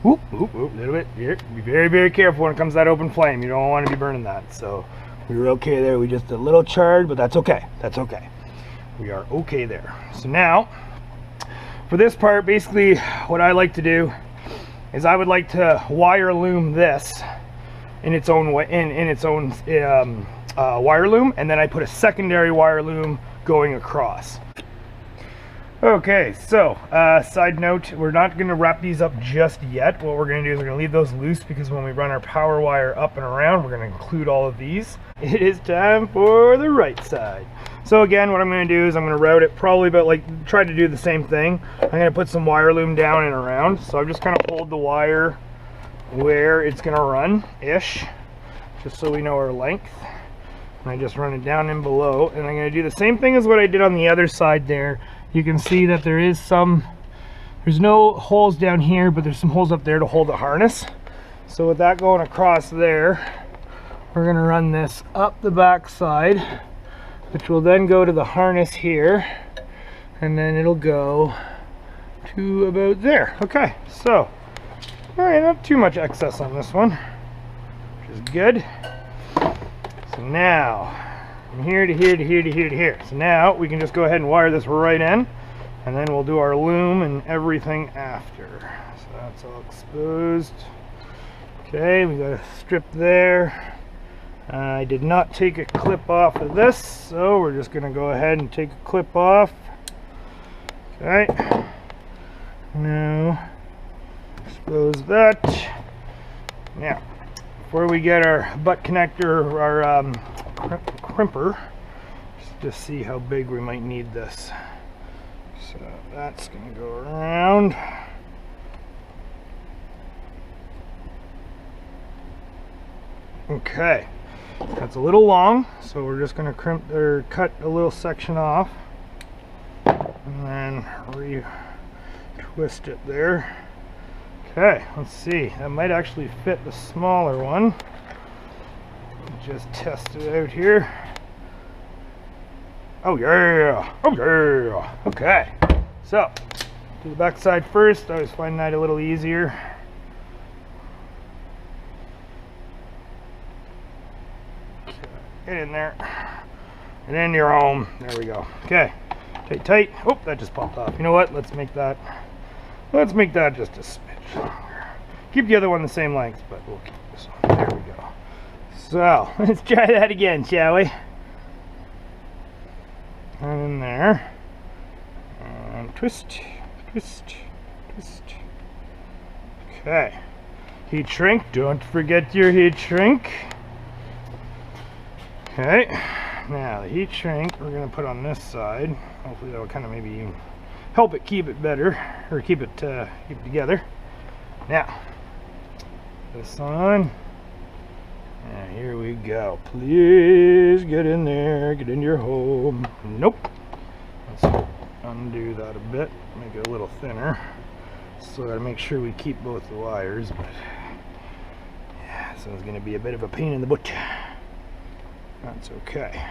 Whoop, whoop, whoop, a little bit here. Be very, very careful when it comes to that open flame. You don't want to be burning that. So we were okay there. We just a little charred, but that's okay. That's okay. We are okay there. So now, for this part, basically what I like to do is I would like to wire loom this in its own way, in its own wire loom, and then I put a secondary wire loom going across. Okay, so side note, we're not going to wrap these up just yet. What we're going to do is we're going to leave those loose, because when we run our power wire up and around, we're going to include all of these. It is time for the right side. So again, what I'm going to do is I'm going to route it probably about, like, try to do the same thing. I'm going to put some wire loom down and around. So I'm just kind of hold the wire where it's going to run-ish, just so we know our length. And I just run it down and below. And I'm going to do the same thing as what I did on the other side there. You can see that there is there's no holes down here, but there's some holes up there to hold the harness. So with that going across there, we're going to run this up the back side, which will then go to the harness here, and then it'll go to about there. Okay, so, all right, not too much excess on this one, which is good. So now, from here to here to here to here to here. So now we can just go ahead and wire this right in, and then we'll do our loom and everything after. So that's all exposed. Okay, we got a strip there. I did not take a clip off of this, so we're just going to go ahead and take a clip off. Okay. Now, expose that. Now, before we get our butt connector, our crimper, just see how big we might need this. So that's going to go around. Okay. That's a little long, so we're just going to cut a little section off and then re-twist it there. Okay, let's see. That might actually fit the smaller one. Just test it out here. Oh yeah! Oh yeah! Okay, so do the back side first. I always find that a little easier. Get in there and in your home. There we go. Okay, tight, tight. Oh, that just popped off. You know what? Let's make that just a smidge longer. Keep the other one the same length, but we'll keep this one. There we go. So let's try that again, shall we? And in there, and twist, twist, twist. Okay. Heat shrink. Don't forget your heat shrink. Okay. Now the heat shrink we're going to put on this side. Hopefully that will kind of maybe help it keep it better, or keep it together. Now this on. And here we go. Please get in there. Get into your home. Nope. Let's undo that a bit. Make it a little thinner. Still got to make sure we keep both the wires. But yeah, so it's going to be a bit of a pain in the butt. That's okay.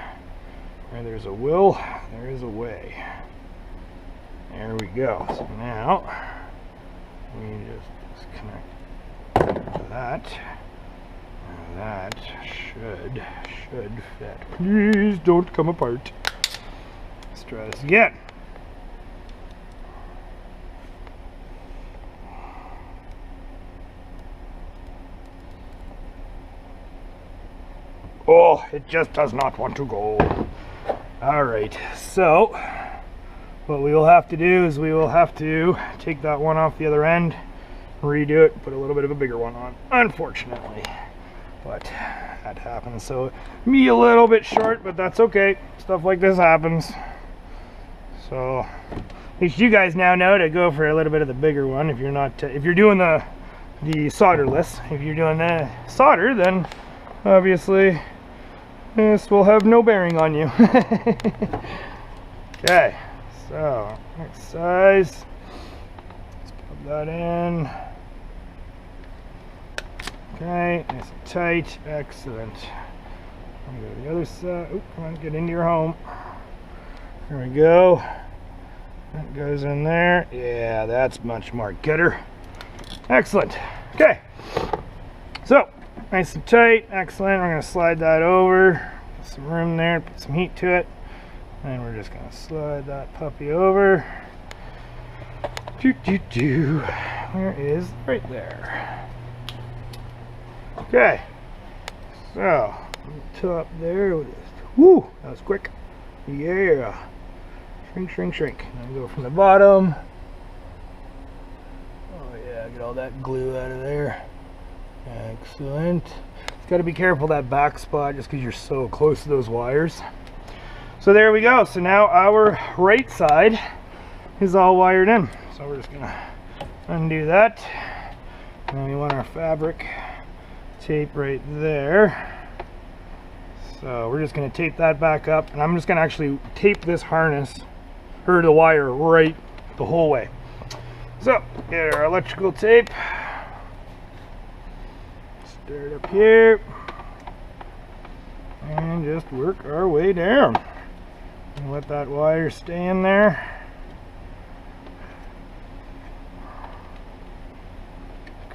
Where there's a will, there is a way. There we go. So now we just disconnect that. That should fit. Please don't come apart. Let's try this again. Oh, it just does not want to go. All right, so what we will have to do is we will have to take that one off the other end, redo it, put a little bit of a bigger one on, unfortunately. But that happens, so me a little bit short, but that's okay. Stuff like this happens. So at least you guys now know to go for a little bit of the bigger one if you're not if you're doing the solderless. If you're doing the solder, then obviously this will have no bearing on you. Okay, so next size, let's put that in. Okay, nice and tight, excellent. I'm gonna go to the other side. Oh, come on, get into your home. There we go. That goes in there. Yeah, that's much more gooder. Excellent. Okay, so nice and tight, excellent. We're gonna slide that over. Some room there, put some heat to it. And we're just gonna slide that puppy over. Where is right there? Okay, so top there, whoo, that was quick. Yeah, shrink, shrink, shrink. Then go from the bottom. Oh yeah, get all that glue out of there. Excellent. It's got to be careful that back spot just because you're so close to those wires. So there we go. So now our right side is all wired in. So we're just gonna undo that. And then we want our fabric tape right there. So we're just going to tape that back up, and I'm just going to actually tape this harness or the wire right the whole way. So get our electrical tape, start up here and just work our way down and let that wire stay in there.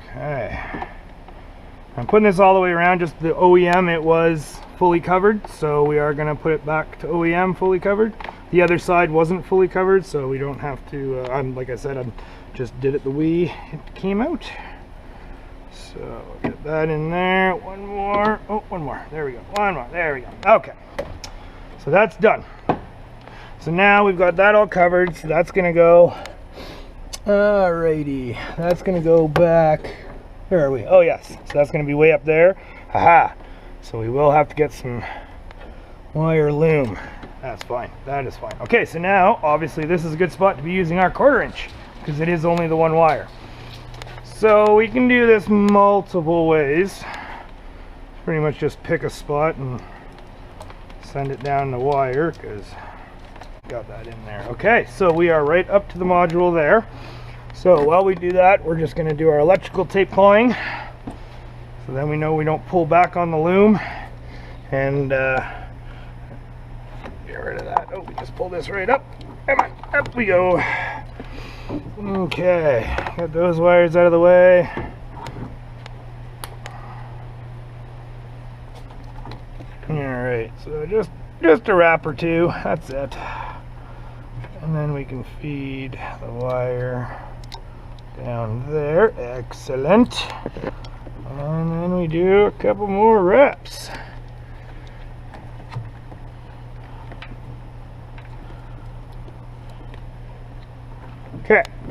Okay, I'm putting this all the way around. Just the OEM, it was fully covered, so we are going to put it back to OEM fully covered. The other side wasn't fully covered, so we don't have to, like I said, I just did it the way it came out. So get that in there. One more. Oh, one more. There we go. One more. There we go. Okay, so that's done. So now we've got that all covered, so that's going to go, alrighty, that's going to go back. Where are we? Oh yes, so that's going to be way up there. Haha. So we will have to get some wire loom. That's fine. That is fine. Okay, so now obviously this is a good spot to be using our 1/4 inch because it is only the one wire. So we can do this multiple ways. Pretty much just pick a spot and send it down the wire because got that in there. Okay, so we are right up to the module there. So while we do that, we're just going to do our electrical tape pulling. So then we know we don't pull back on the loom. And get rid of that. Oh, we just pull this right up. Come on, up we go. Okay, got those wires out of the way. Alright, so just a wrap or two, that's it. And then we can feed the wire down there. Excellent. And then we do a couple more wraps.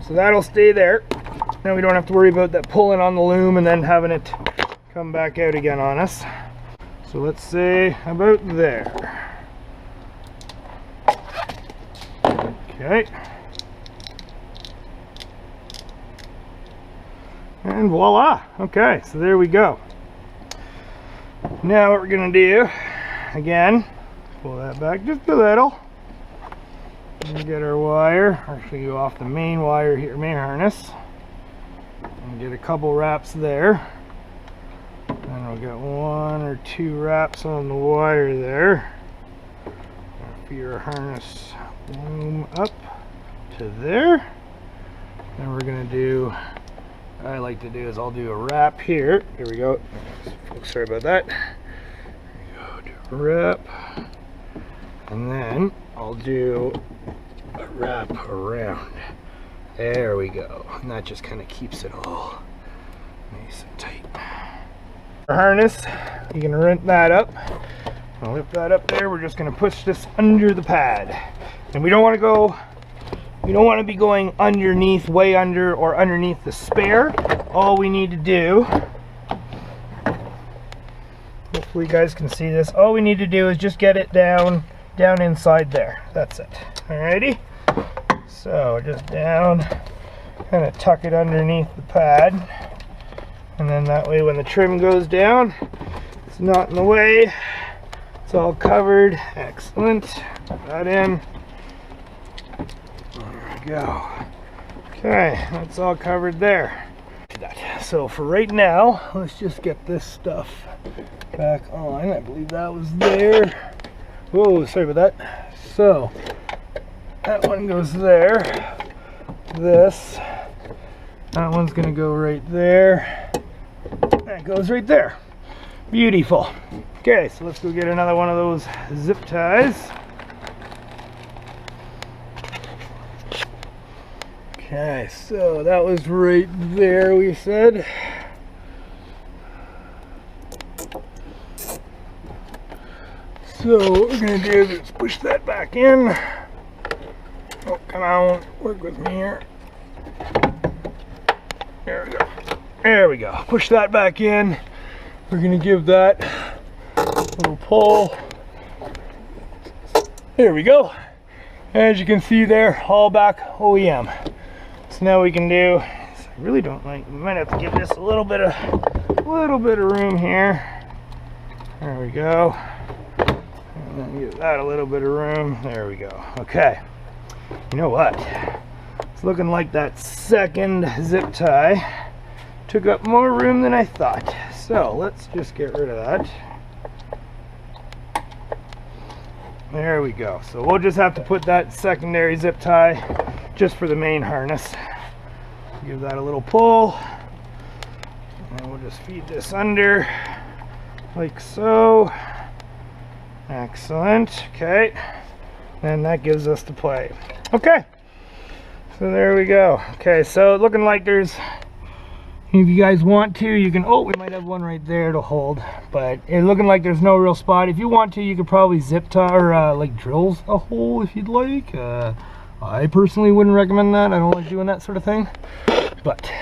So that'll stay there. Now we don't have to worry about that pulling on the loom and then having it come back out again on us. So let's say about there. Okay. And voila. Okay, so there we go. Now what we're gonna do, again, pull that back just a little. And get our wire, actually go off the main wire here, main harness. And get a couple wraps there. And we'll get 1 or 2 wraps on the wire there. Feed our harness loom up to there. And we're gonna do, what I like to do is I'll do a wrap here. There we go. Sorry about that. There we go, do a wrap. And then I'll do a wrap around. There we go. And that just kind of keeps it all nice and tight. Our harness, you can rent that up. I'll lift that up there. We're just going to push this under the pad. And we don't want to go, we don't want to be going underneath, way under, or underneath the spare. All we need to do, hopefully you guys can see this, all we need to do is just get it down inside there. That's it. Alrighty? So just down, kind of tuck it underneath the pad. And then that way when the trim goes down, it's not in the way. It's all covered. Excellent. Put that in. There we go. Okay, that's all covered there. So for right now, let's just get this stuff back on. I believe that was there. Whoa, sorry about that. So that one goes there. This. That one's gonna go right there. That goes right there. Beautiful. Okay, so let's go get another one of those zip ties. Okay, so that was right there, we said. So what we're going to do is push that back in. Oh, come on, work with me here. There we go. There we go. Push that back in. We're going to give that a little pull. There we go. As you can see there, all back OEM. So now we can do, I really don't like, we might have to give this a little bit of room here. There we go. And then give that a little bit of room. There we go. Okay. You know what? It's looking like that second zip tie took up more room than I thought. So let's just get rid of that. There we go. So we'll just have to put that secondary zip tie just for the main harness. Give that a little pull. And we'll just feed this under like so. Excellent. Okay. And that gives us the play. Okay. So there we go. Okay, so looking like there's, if you guys want to, you can, oh, we might have one right there to hold, but it's looking like there's no real spot. If you want to, you could probably zip tie or like drill a hole if you'd like. I personally wouldn't recommend that. I don't like doing that sort of thing, but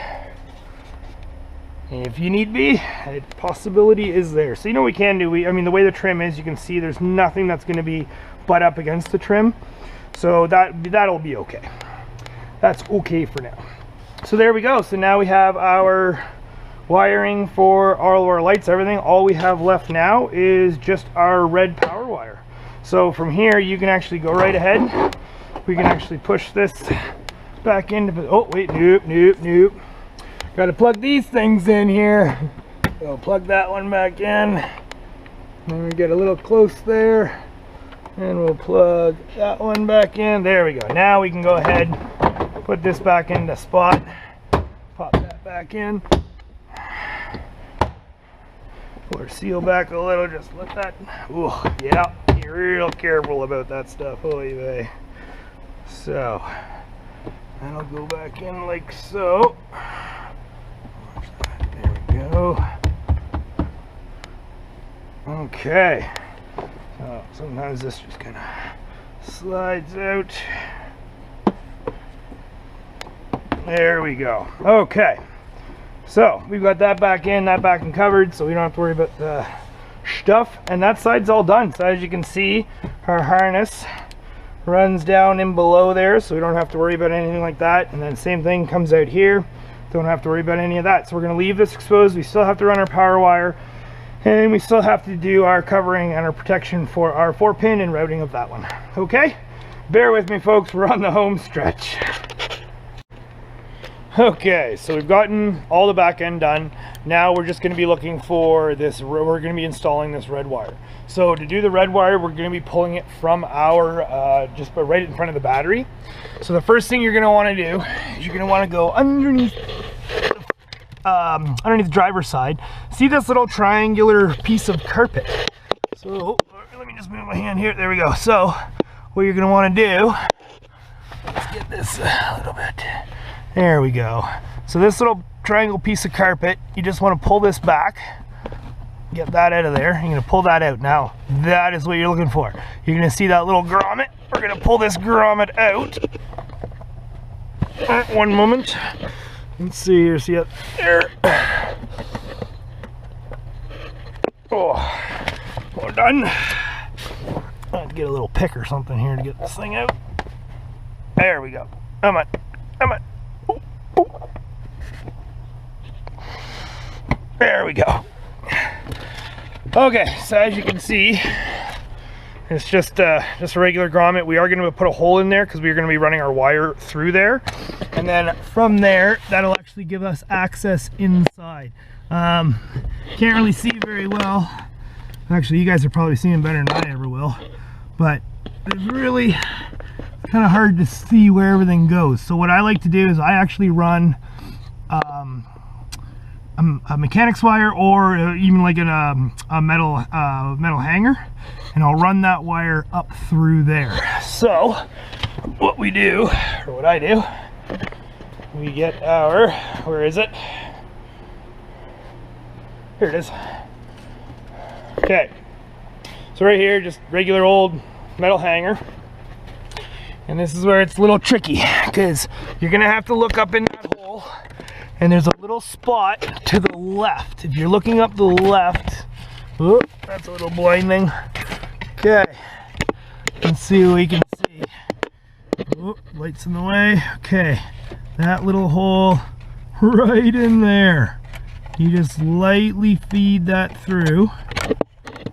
if you need be, a possibility is there. So you know what we can do, I mean the way the trim is, you can see there's nothing that's going to be butt up against the trim, so that'll be okay. That's okay for now. So there we go. So now we have our wiring for all of our lights, everything. All we have left now is just our red power wire. So from here you can actually go right ahead. We can actually push this back into, oh wait, nope. Got to plug these things in here. So plug that one back in. Then we get a little close there. And we'll plug that one back in. There we go. Now we can go ahead, put this back into spot. Pop that back in. Pull our seal back a little. Just let that. Ooh, yeah. Be real careful about that stuff. Oy vey. So that'll go back in like so. There we go. Okay. So sometimes this just kind of slides out. There we go. Okay, so we've got that back in, that back and covered, so we don't have to worry about the stuff. And that side's all done. So as you can see, our harness runs down in below there, so we don't have to worry about anything like that. And then same thing comes out here. Don't have to worry about any of that. So we're going to leave this exposed. We still have to run our power wire, and we still have to do our covering and our protection for our 4-pin and routing of that one. Okay, bear with me folks, we're on the home stretch. Okay, so we've gotten all the back end done. Now we're just going to be looking for this, we're going to be installing this red wire. So to do the red wire, we're going to be pulling it from our, just right in front of the battery. So the first thing you're going to want to do is you're going to want to go underneath the driver's side. See this little triangular piece of carpet? So let me just move my hand here. There we go. So what you're going to want to do, let's get this a little bit. There we go. So this little triangle piece of carpet, you just want to pull this back, get that out of there. You're going to pull that out. Now that is what you're looking for. You're going to see that little grommet. We're going to pull this grommet out. One moment. Let's see here. See it there. Oh, well done. I have to get a little pick or something here to get this thing out. There we go. Come on. Come on. There we go. Okay, so as you can see, it's just a regular grommet. We are going to put a hole in there because we're going to be running our wire through there, and then from there that'll actually give us access inside. Can't really see very well. Actually, you guys are probably seeing better than I ever will, but it's really kind of hard to see where everything goes. So what I like to do is I actually run a mechanics wire, or even like a metal hanger, and I'll run that wire up through there. So what we do, or what I do, we get our, where is it? Here it is. Okay, so right here, just regular old metal hanger. And this is where it's a little tricky, because you're gonna have to look up in that hole, and there's a little spot to the left. If you're looking up the left, oh, that's a little blinding. Okay, let's see what we can see. Oh, light's in the way. Okay, that little hole right in there. You just lightly feed that through,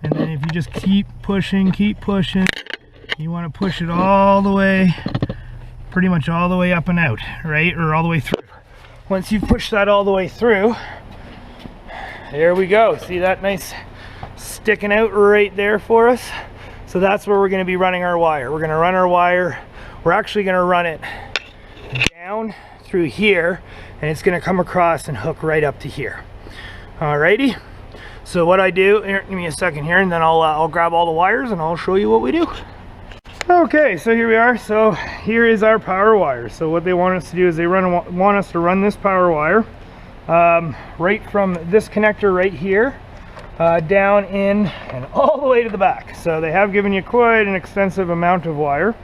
and then if you just keep pushing, you want to push it all the way, pretty much all the way up and out, right? Or all the way through. Once you push that all the way through, there we go. See that nice sticking out right there for us? So that's where we're going to be running our wire. We're going to run our wire. We're actually going to run it down through here, and it's going to come across and hook right up to here. Alrighty. So what I do, here, give me a second here, and then I'll grab all the wires and I'll show you what we do. Okay, so here we are. So here is our power wire. So what they want us to do is they want us to run this power wire right from this connector right here down in and all the way to the back. So they have given you quite an extensive amount of wire.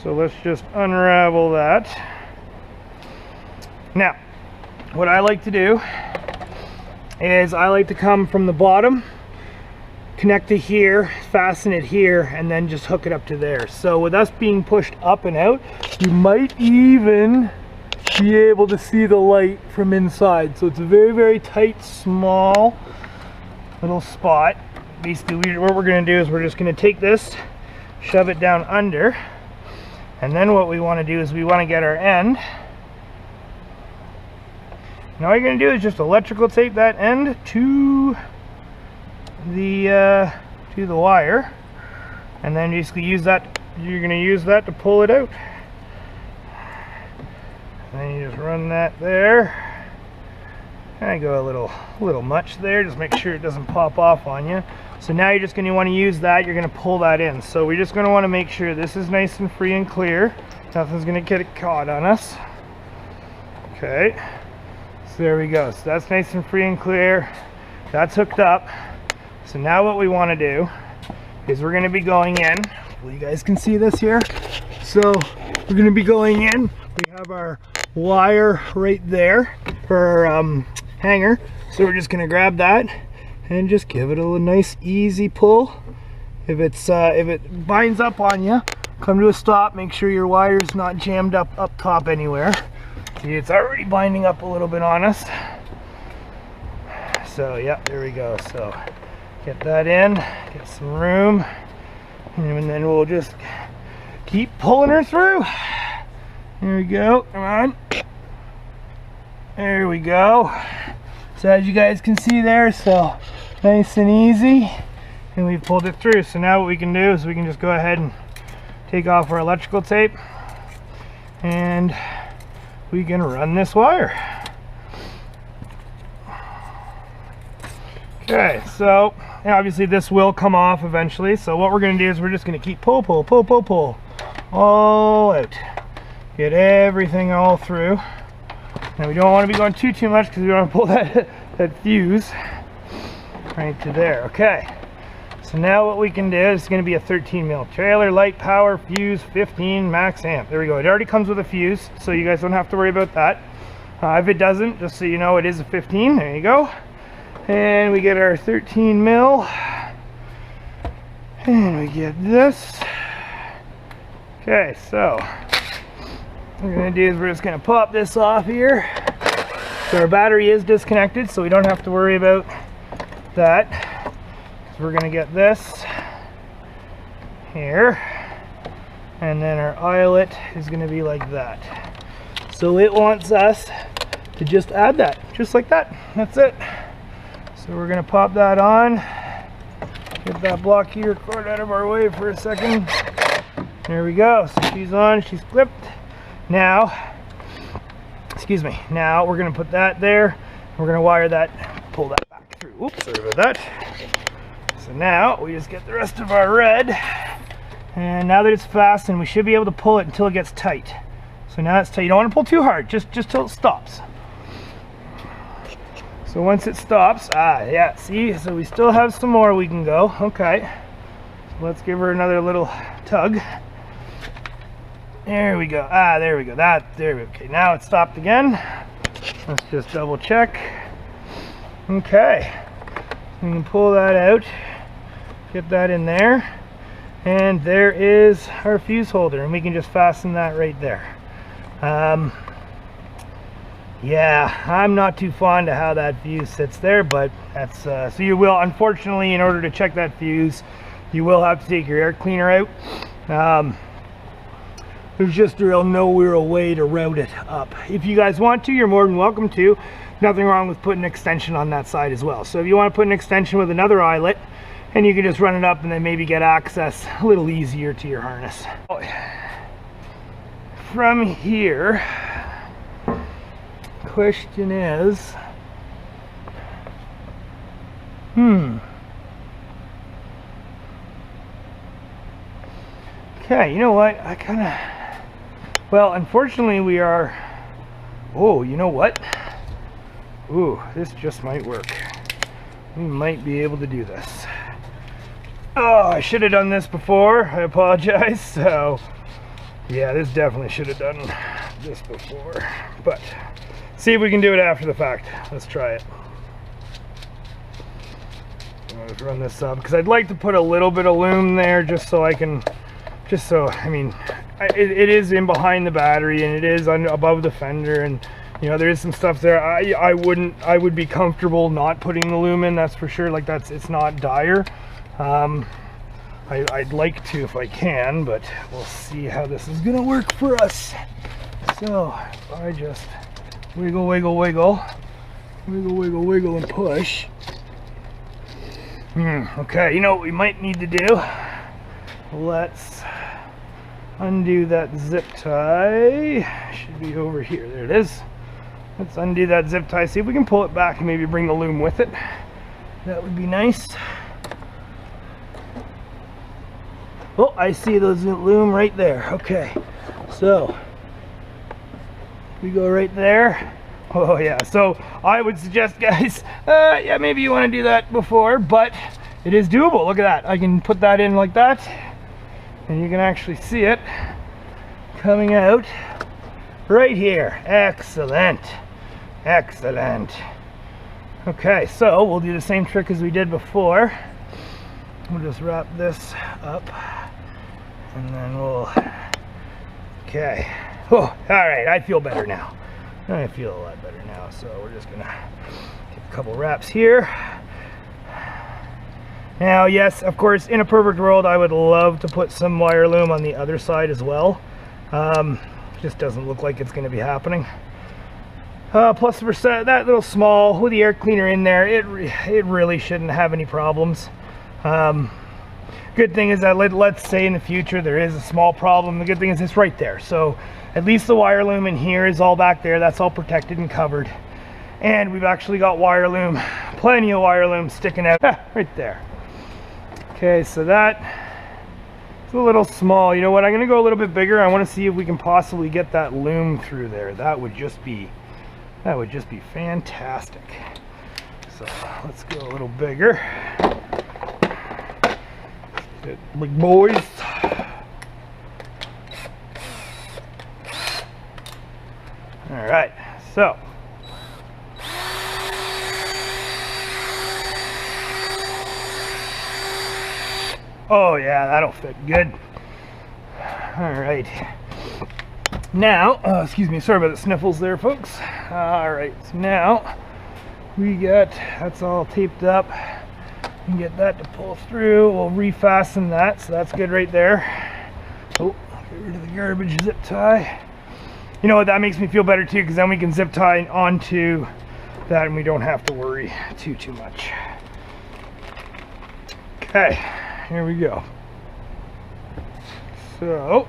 So let's just unravel that. Now, what I like to do is I like to come from the bottom, connect to here, fasten it here, and then just hook it up to there. So with us being pushed up and out, you might even be able to see the light from inside. So it's a very, very tight, small little spot. Basically, what we're going to do is we're just going to take this, shove it down under, and then what we want to do is we want to get our end. Now all you're going to do is just electrical tape that end to the wire, and then basically use that. You're going to use that to pull it out. And then you just run that there. I go a little much there. Just make sure it doesn't pop off on you. So now you're just going to want to use that. You're going to pull that in. So we're just going to want to make sure this is nice and free and clear. Nothing's going to get caught on us. Okay. So there we go. So that's nice and free and clear. That's hooked up. So now what we want to do is we're going to be going in. Well, you guys can see this here. So we're going to be going in. We have our wire right there for our hanger. So we're just gonna grab that and just give it a nice easy pull. If it binds up on you, come to a stop. Make sure your wire's not jammed up top anywhere. See, it's already binding up a little bit on us. So yeah, there we go. So get that in, get some room, and then we'll just keep pulling her through. There we go, come on. There we go. So as you guys can see there, so nice and easy, and we've pulled it through. So now what we can do is we can just go ahead and take off our electrical tape, and we can run this wire. Okay, so obviously this will come off eventually. So what we're going to do is we're just going to keep pull all out. Get everything all through. Now we don't want to be going too much because we don't want to pull that fuse right to there. Okay, so now what we can do is going to be a 13 mil trailer light power fuse 15 max amp. There we go. It already comes with a fuse, so you guys don't have to worry about that. If it doesn't, just so you know, it is a 15. There you go. And we get our 13 mil, and we get this. Okay, so what we're going to do is we're just going to pop this off here. So our battery is disconnected, so we don't have to worry about that. So we're going to get this here, and then our eyelet is going to be like that. So it wants us to just add that, just like that. That's it. So we're going to pop that on. Get that block here cord out of our way for a second. There we go. So she's on, she's clipped. Now, excuse me, now we're going to put that there. We're going to wire that, pull that back through. Oops, sorry about that. So now we just get the rest of our red. And now that it's fastened, we should be able to pull it until it gets tight. So now it's tight. You don't want to pull too hard, just till it stops. So once it stops, yeah, see, so we still have some more we can go. Okay, so let's give her another little tug. There we go. There we go. There we go. Okay, now it's stopped again. Let's just double check. Okay, we can pull that out, get that in there, and there is our fuse holder, and we can just fasten that right there. Yeah, I'm not too fond of how that fuse sits there, but that's so you will, unfortunately, in order to check that fuse, you will have to take your air cleaner out. There's just no real way to route it up. If you guys want to, you're more than welcome to. Nothing wrong with putting an extension on that side as well. So if you want to put an extension with another eyelet, and you can just run it up and then maybe get access a little easier to your harness. From here, question is, okay, you know what, well, unfortunately we are, oh, you know what, ooh, this just might work. We might be able to do this. Oh, I should have done this before, I apologize. So yeah, this definitely should have done this before, but see if we can do it after the fact. Let's try it. Let's run this up because I'd like to put a little bit of loom there just so I can, I mean, it is in behind the battery and it is above the fender, and you know there is some stuff there. I would be comfortable not putting the loom in, that's for sure. Like it's not dire. I'd like to if I can, but we'll see how this is gonna work for us. So if I just wiggle, wiggle, wiggle, wiggle, wiggle, wiggle, and push. Okay, you know what we might need to do? Let's undo that zip tie. Should be over here. There it is. Let's undo that zip tie. See if we can pull it back and maybe bring the loom with it. That would be nice. Oh, I see those loom right there. Okay, so we go right there. Oh yeah, so I would suggest, guys, yeah, maybe you want to do that before, but it is doable. Look at that. I can put that in like that, and you can actually see it coming out right here. Excellent. Excellent. Okay, so we'll do the same trick as we did before. We'll just wrap this up and then we'll, okay. Oh, all right, I feel better now. I feel a lot better now. So we're just gonna get a couple wraps here. Now, yes, of course, in a perfect world, I would love to put some wire loom on the other side as well. Just doesn't look like it's gonna be happening. Plus for that little small with the air cleaner in there, it really shouldn't have any problems. Good thing is that let's say in the future there is a small problem. The good thing is it's right there. So at least the wire loom in here is all back there. That's all protected and covered. And we've actually got wire loom, plenty of wire loom sticking out right there. Okay, so that it's a little small. You know what? I'm gonna go a little bit bigger. I want to see if we can possibly get that loom through there. That would just be fantastic. So let's go a little bigger. Big boys. All right, so oh yeah, that'll fit good. All right. Now, excuse me, sorry about the sniffles there, folks. All right, so now we got, that's all taped up. We can get that to pull through. We'll refasten that, so that's good right there. Oh, get rid of the garbage zip tie. You know what, that makes me feel better too, because then we can zip tie onto that and we don't have to worry too much. Okay, here we go. So,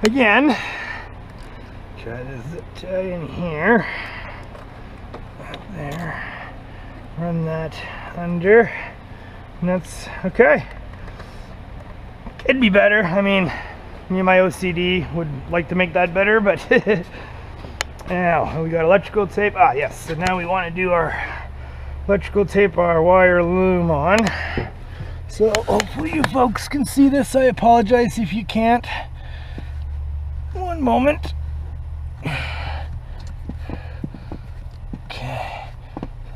again, try to zip tie in here, up there, run that under, and that's okay. It'd be better. I mean, me and my OCD would like to make that better, but now we got electrical tape. Ah, yes. So now we want to do our electrical tape, our wire loom on. So hopefully you folks can see this. I apologize if you can't. One moment. Okay,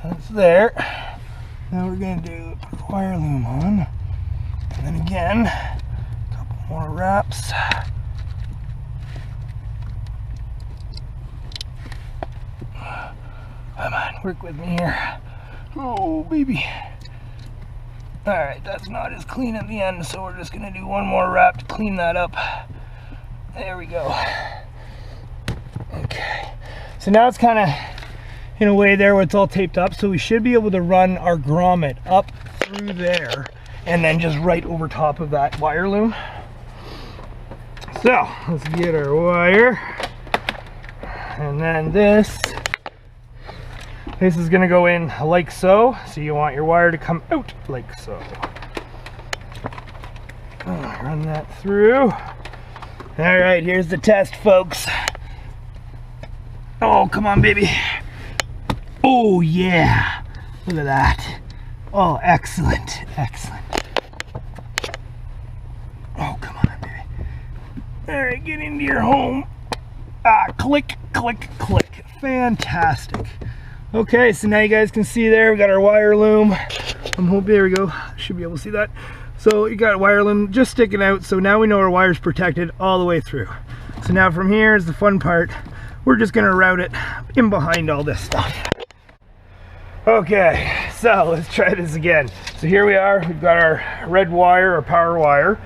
that's there. Now we're going to do put the wire loom on, and then again, a couple more wraps. Come on, work with me here. Oh, baby. All right, that's not as clean at the end, so we're just going to do one more wrap to clean that up. There we go. Okay, so now it's kind of in a way there where it's all taped up, so we should be able to run our grommet up through there and then just right over top of that wire loom. So let's get our wire, and then this is going to go in like so. So you want your wire to come out like so. Run that through. All right, here's the test, folks. Oh, come on, baby. Oh, yeah. Look at that. Oh, excellent. Excellent. Oh, come on, baby. All right, get into your home. Ah, click, click, click. Fantastic. Okay, so now you guys can see there, we got our wire loom. There we go. Should be able to see that. So you got wire loom just sticking out, so now we know our wire's protected all the way through. So now from here is the fun part. We're just gonna route it in behind all this stuff. Okay, so let's try this again. So here we are, we've got our red wire, or power wire.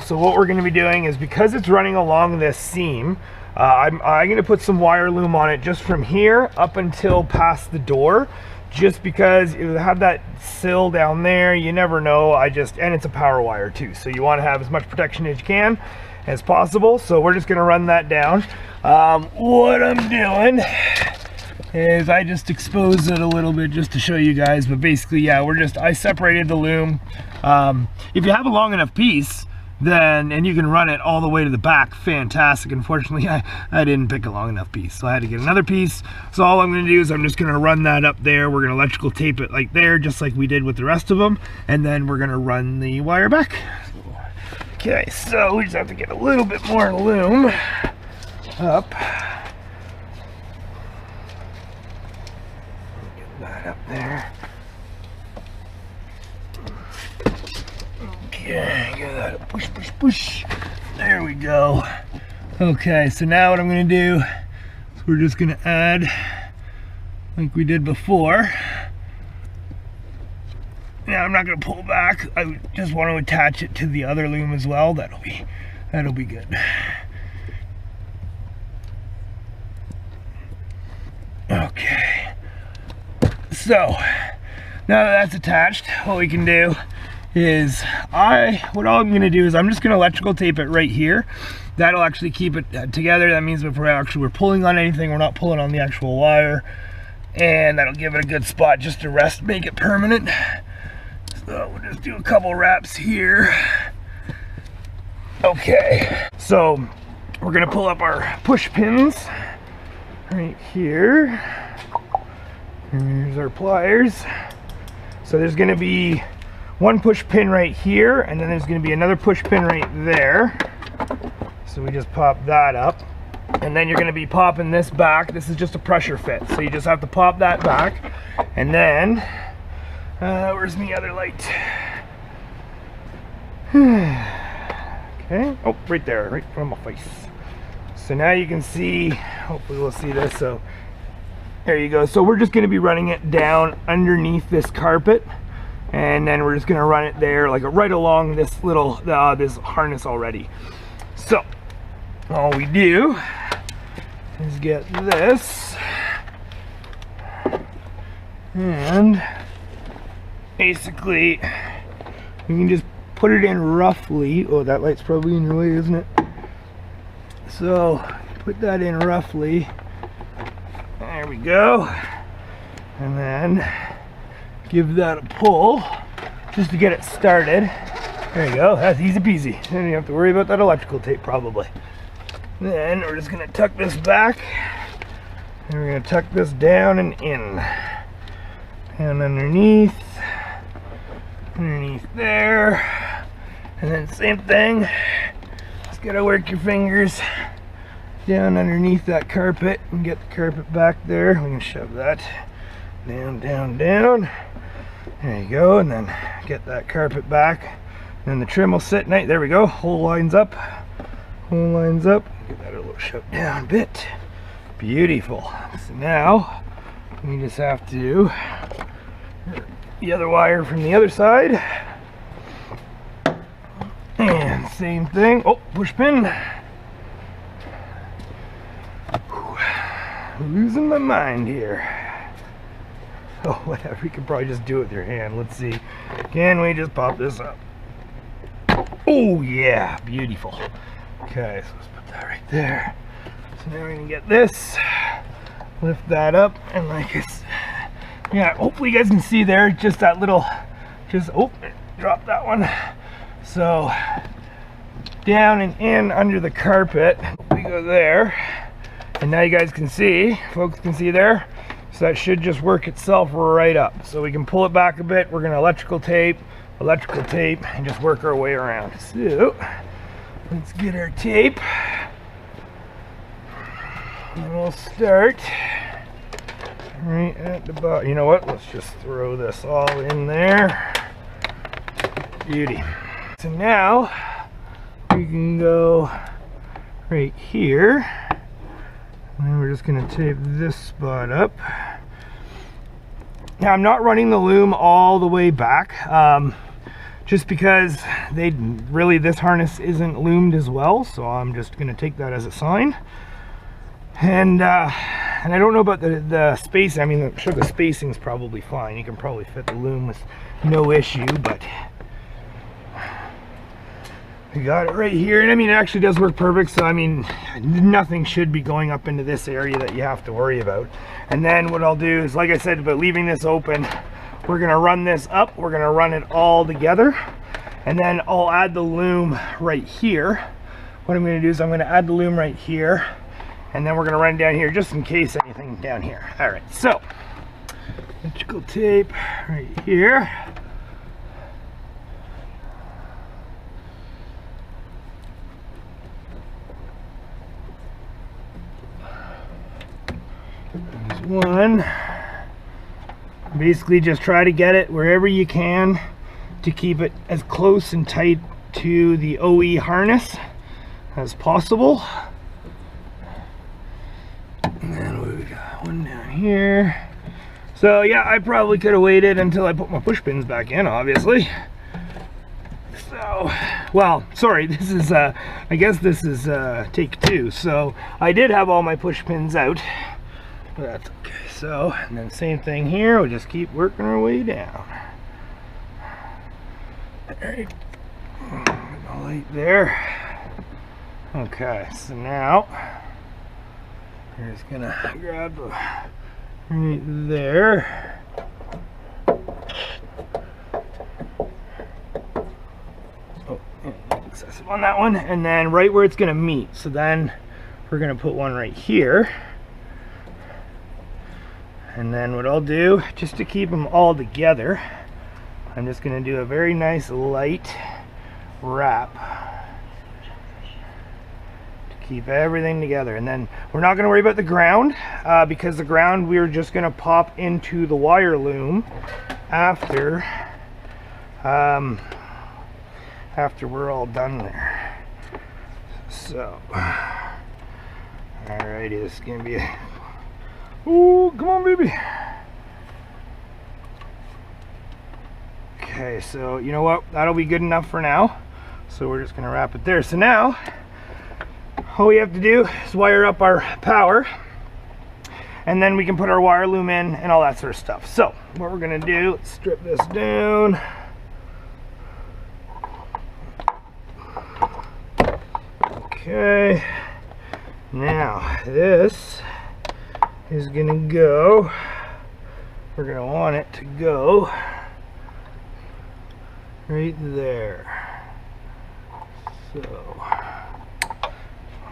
So what we're gonna be doing is, because it's running along this seam, I'm gonna put some wire loom on it just from here up until past the door, just because it will have that sill down there. You never know. And it's a power wire too, so you want to have as much protection as you can as possible. So we're just gonna run that down. What I'm doing is I just expose it a little bit just to show you guys, but basically, yeah, I separated the loom. If you have a long enough piece, then, and you can run it all the way to the back, fantastic. Unfortunately, I didn't pick a long enough piece, so I had to get another piece. So all I'm going to do is I'm just going to run that up there. We're going to electrical tape it like there, just like we did with the rest of them, and then we're going to run the wire back. Okay, so we just have to get a little bit more loom up. Get that up there. Okay, get that up. Push, push, push. There we go. Okay, so now what I'm going to do is we're just going to add, like we did before. Now I'm not going to pull back. I just want to attach it to the other loom as well. That'll be good. Okay. So now that that's attached, what we can do is what I'm going to do is I'm just going to electrical tape it right here. That'll actually keep it together. That means if we're pulling on anything, we're not pulling on the actual wire, and that'll give it a good spot just to rest, make it permanent. So we'll just do a couple wraps here. Okay, so we're gonna pull up our push pins right here. And here's our pliers. So there's gonna be one push pin right here, and then there's gonna be another push pin right there. So we just pop that up. And then you're gonna be popping this back. This is just a pressure fit. So you just have to pop that back. And then, where's my other light? Okay, oh, right there, right from my face. So now you can see, hopefully we'll see this. So there you go. So we're just gonna be running it down underneath this carpet. And then we're just gonna run it there, like right along this little, this harness already. So all we do is get this, and basically you can just put it in roughly. Oh, that light's probably in your way, isn't it? So put that in roughly. There we go. And then give that a pull just to get it started. There you go. That's easy peasy. Then you don't have to worry about that electrical tape probably. Then we're just going to tuck this back, and we're going to tuck this down and in, and underneath there, and then same thing. Just got to work your fingers down underneath that carpet and get the carpet back there. We can shove that down, down, down. There you go, and then get that carpet back. And the trim will sit nice. There we go. Hole lines up. Hole lines up. Get that a little shoved down a bit. Beautiful. So now we just have to the other wire from the other side. And same thing. Oh, push pin. Losing my mind here. Oh, whatever. You can probably just do it with your hand. Let's see. Can we just pop this up? Oh yeah, beautiful. Okay, so let's put that right there. So now we're gonna get this, lift that up, and like it's, yeah, hopefully you guys can see there, just that little, oh, drop that one. So down and in under the carpet, we go there, and now you guys can see, folks can see there. So that should just work itself right up. So we can pull it back a bit. We're gonna electrical tape, and just work our way around. So let's get our tape, and we'll start right at the bottom. You know what, let's just throw this all in there. Beauty. So now we can go right here, and then we're just going to tape this spot up. Now I'm not running the loom all the way back, just because this harness isn't loomed as well, so I'm just going to take that as a sign. And I don't know about the space. I mean, I'm sure the spacing's probably fine. You can probably fit the loom with no issue, but we got it right here. And I mean, it actually does work perfect. So I mean, nothing should be going up into this area that you have to worry about. And then what I'll do is, like I said, but leaving this open, we're gonna run this up. We're gonna run it all together, and then I'll add the loom right here. What I'm gonna do is I'm gonna add the loom right here, and then we're gonna run down here just in case anything down here. All right, so electrical tape right here. one. Basically just try to get it wherever you can to keep it as close and tight to the OE harness as possible. And then we got one down here. So yeah, I probably could have waited until I put my push pins back in, obviously. So, well, sorry, this is, I guess this is take 2. So I did have all my push pins out, but that's okay. So, and then same thing here, we'll just keep working our way down. Alright, the light there. Okay, so now we're just gonna grab the right there. Oh, excessive on that one, and then right where it's gonna meet. So then we're gonna put one right here. And then what I'll do, just to keep them all together, I'm just going to do a very nice light wrap to keep everything together. And then we're not going to worry about the ground because the ground we're just going to pop into the wire loom after we're all done there. So, alrighty, this is going to be a... Ooh, come on, baby. Okay, so you know what? That'll be good enough for now. So we're just gonna wrap it there. So now, all we have to do is wire up our power, and then we can put our wire loom in and all that sort of stuff. So what we're gonna do, let's strip this down. Okay. Now this is gonna go, we're gonna want it to go right there. So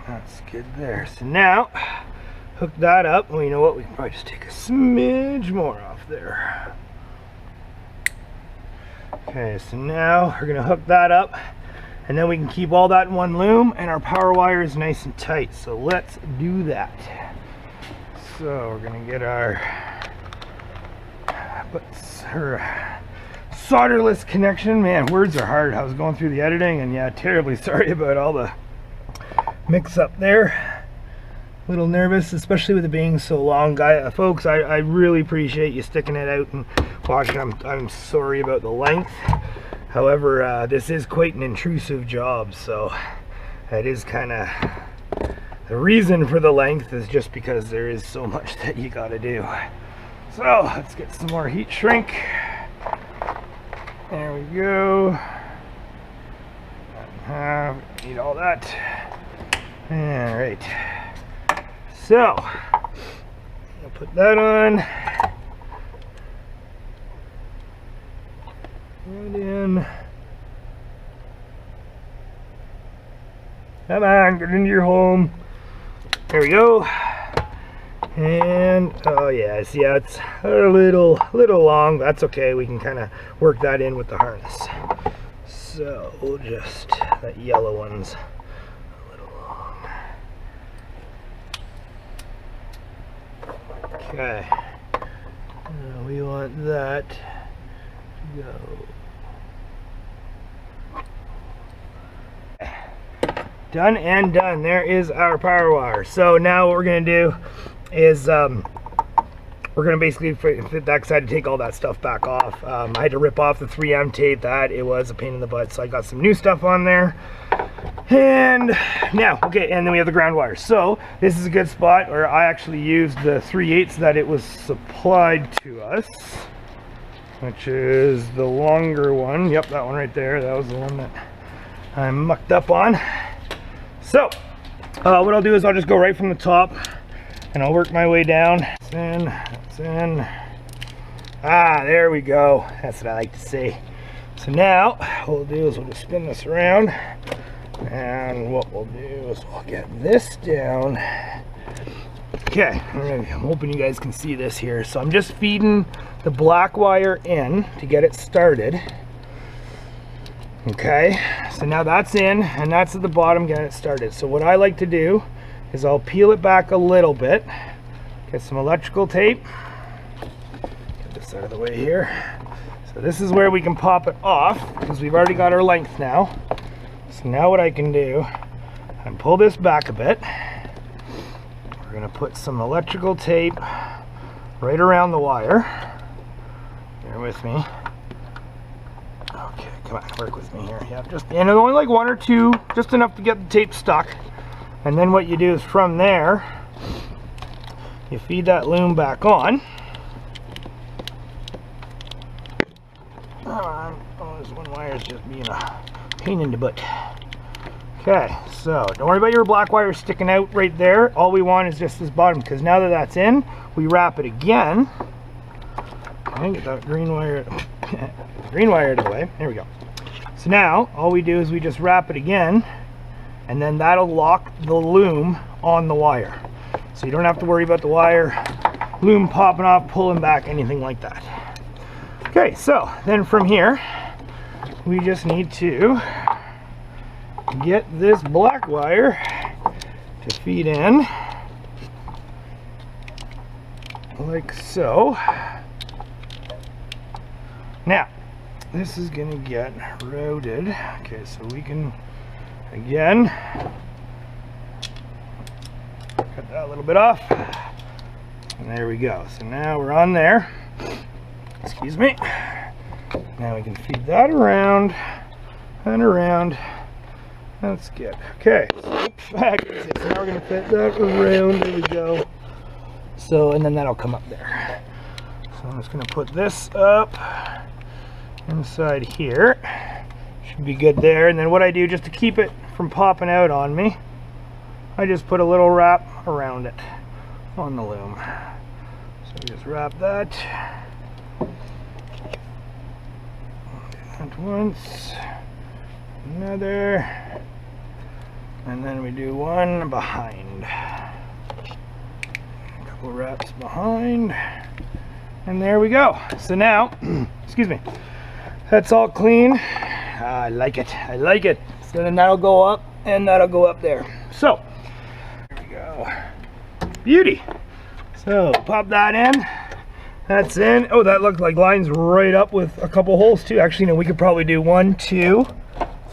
that's good there. So now hook that up. Well, you know what, we can probably just take a smidge more off there. Okay, so now we're gonna hook that up, and then we can keep all that in one loom, and our power wire is nice and tight. So let's do that. So we're gonna get our solderless connection. Man, words are hard. I was going through the editing, and yeah, terribly sorry about all the mix up there. A little nervous, especially with it being so long. Folks, I really appreciate you sticking it out and watching. I'm sorry about the length. However, this is quite an intrusive job, so it is kind of... The reason for the length is just because there is so much that you gotta do. So let's get some more heat shrink. There we go. Need all that. All right. So I'll put that on. Right in. Come on, get into your home. There we go. And oh yeah, see, yeah, it's a little long. That's okay. We can kind of work that in with the harness. So we'll just, that yellow one's a little long. Okay. We want that to go. Done and done. There is our power wire. So now what we're going to do is we're going to basically fit that side to take all that stuff back off. I had to rip off the 3M tape. That it was a pain in the butt, so I got some new stuff on there. And now, okay, and then we have the ground wire. So this is a good spot where I actually used the 3/8 that it was supplied to us, which is the longer one. Yep, that one right there. That was the one that I mucked up on. So what I'll do is I'll just go right from the top and I'll work my way down. It's in, it's in. Ah, there we go. That's what I like to see. So now what we'll do is we'll just spin this around, and what we'll do is we'll get this down. Okay, I'm hoping you guys can see this here. So I'm just feeding the black wire in to get it started. Okay, so now that's in, and that's at the bottom getting it started. So what I like to do is I'll peel it back a little bit, Get some electrical tape. Get this out of the way here. So this is where we can pop it off because we've already got our length now. So now what I can do, and pull this back a bit. We're going to put some electrical tape right around the wire. Bear with me. Okay, come on, work with me here. Yeah, just, and only like one or two, just enough to get the tape stuck. And then what you do is from there, you feed that loom back on. Come on. Oh, this one wire is just being a pain in the butt. Okay, so don't worry about your black wire sticking out right there. All we want is just this bottom, because now that that's in, we wrap it again. Okay, get that green wire, green wire out of the way. There we go. So now all we do is we just wrap it again, and then that'll lock the loom on the wire. So you don't have to worry about the wire loom popping off, pulling back, anything like that. Okay, so then from here, we just need to get this black wire to feed in like so. Now this is going to get routed. Okay, so we can again cut that a little bit off, and there we go. So now we're on there. Excuse me. Now we can feed that around and around. That's good. Okay, so, oops, back. So now we're going to fit that around. There we go. So, and then that'll come up there. So I'm just going to put this up inside here. Should be good there. And then what I do, just to keep it from popping out on me, I just put a little wrap around it on the loom. So just wrap that. That once. Another. And then we do one behind. A couple wraps behind. And there we go. So now, excuse me, that's all clean. I like it. I like it. So then that'll go up and that'll go up there. So, there we go. Beauty. So, pop that in. That's in. Oh, that looked like lines right up with a couple holes too. Actually, no, we could probably do 1, 2,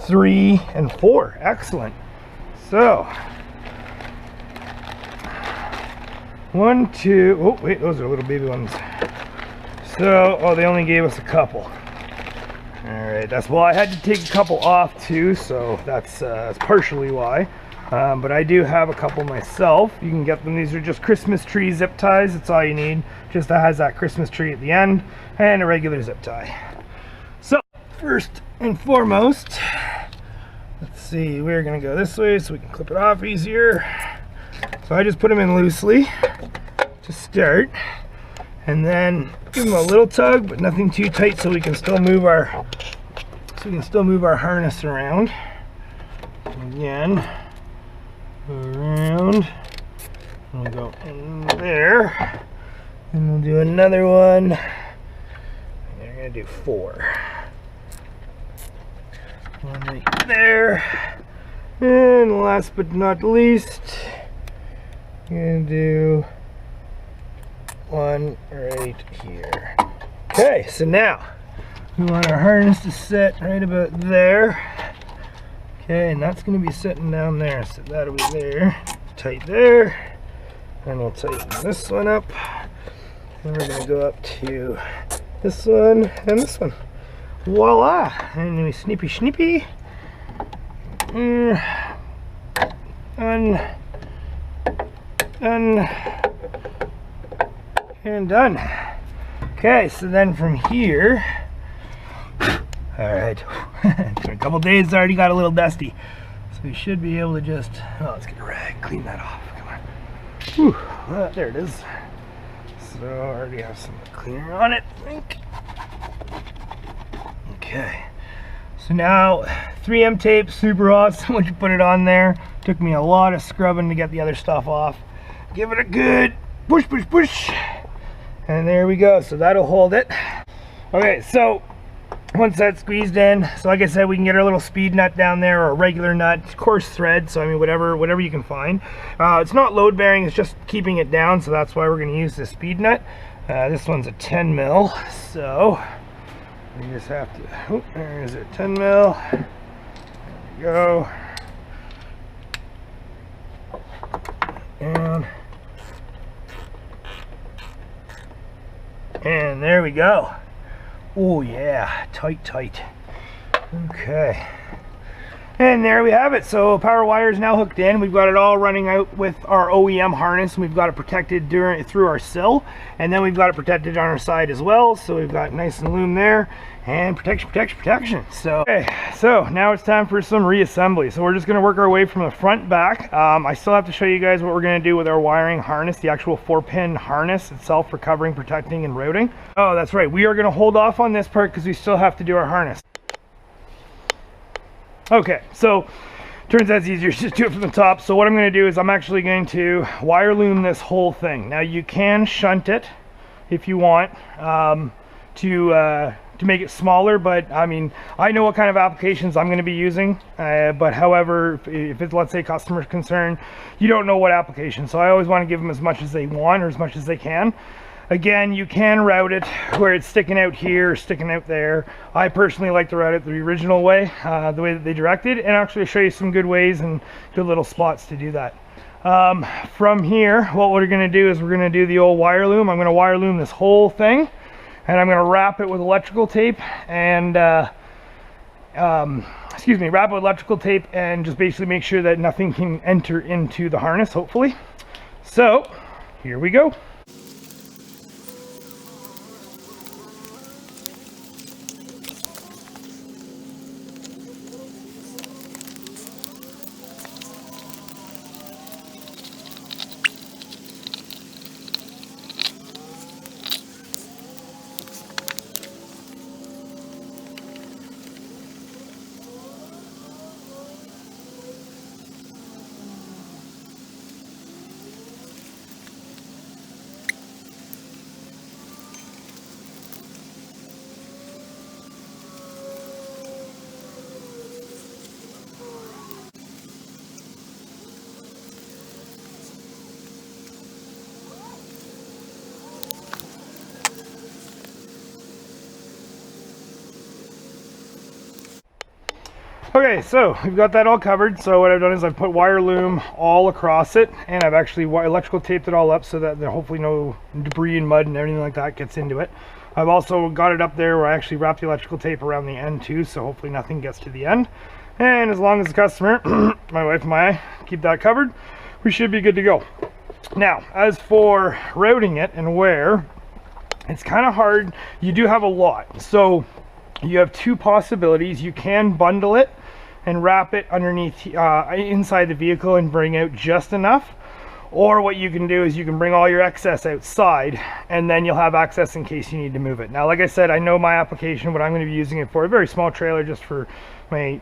3, and 4. Excellent. So, 1, 2, oh wait, those are little baby ones. So, oh, they only gave us a couple. Alright, that's, well, I had to take a couple off too, so that's partially why. But I do have a couple myself. You can get them. These are just Christmas tree zip ties. That's all you need. Just that has that Christmas tree at the end and a regular zip tie. So, first and foremost, let's see, we're going to go this way so we can clip it off easier. So I just put them in loosely to start, and then give them a little tug, but nothing too tight, so we can still move our harness around. Again, around, and we'll go in there, and we'll do another one. And we're going to do 4. One right there, and last but not least, I'm going to do one right here. Okay, so now we want our harness to sit right about there. Okay, and that's going to be sitting down there, so that'll be there, tight there, and we'll tighten this one up, and we're going to go up to this one and this one. Voila! And then we snippy snippy, and done. Okay, so then from here, all right, a couple days already got a little dusty, so we should be able to just, oh, let's get a rag, clean that off. Come on. Whew, there it is. So I already have some cleaner on it, I think. Okay, so now 3M tape, super awesome. Once you put it on there, took me a lot of scrubbing to get the other stuff off. Give it a good push, push, push, and there we go. So that'll hold it. Okay, so once that's squeezed in, so like I said, we can get our little speed nut down there, or a regular nut, coarse thread, so I mean whatever you can find. It's not load bearing, it's just keeping it down, so that's why we're going to use the speed nut. This one's a 10 mil, so we just have to, oh, there is a 10 mil, there we go, and there we go. Oh yeah, tight. Okay, and there we have it. So power wire is now hooked in. We've got it all running out with our OEM harness. We've got it protected through our sill, and then we've got it protected on our side as well. So we've got nice and loom there, and protection. So okay, so now it's time for some reassembly. So we're just going to work our way from the front back. I still have to show you guys what we're going to do with our wiring harness, the actual 4-pin harness itself for covering, protecting, and routing. Oh, that's right, we are going to hold off on this part because we still have to do our harness. Okay, so turns out it's easier to just do it from the top. So what I'm going to do is I'm actually going to wire loom this whole thing. Now you can shunt it if you want to make it smaller, but I mean, I know what kind of applications I'm going to be using, but however, if it's, let's say, customer concern, you don't know what application, so I always want to give them as much as they want or as much as they can. Again, you can route it where it's sticking out here or sticking out there. I personally like to route it the original way, the way that they directed, and actually show you some good ways and good little spots to do that. From here, what we're going to do is we're going to do the old wire loom. I'm going to wire loom this whole thing, and I'm going to wrap it with electrical tape and wrap it with electrical tape and just basically make sure that nothing can enter into the harness, hopefully. So here we go. Okay, so we've got that all covered. So what I've done is I've put wire loom all across it, and I've actually electrical taped it all up so that hopefully no debris and mud and everything like that gets into it. I've also got it up there where I actually wrapped the electrical tape around the end too, so hopefully nothing gets to the end. And as long as the customer, my wife and I, keep that covered, we should be good to go. Now, as for routing it and where, it's kind of hard. You do have a lot. So you have two possibilities. You can bundle it and wrap it underneath inside the vehicle and bring out just enough, or what you can do is you can bring all your excess outside and then you'll have access in case you need to move it. Now, like I said, I know my application, what I'm going to be using it for, a very small trailer just for my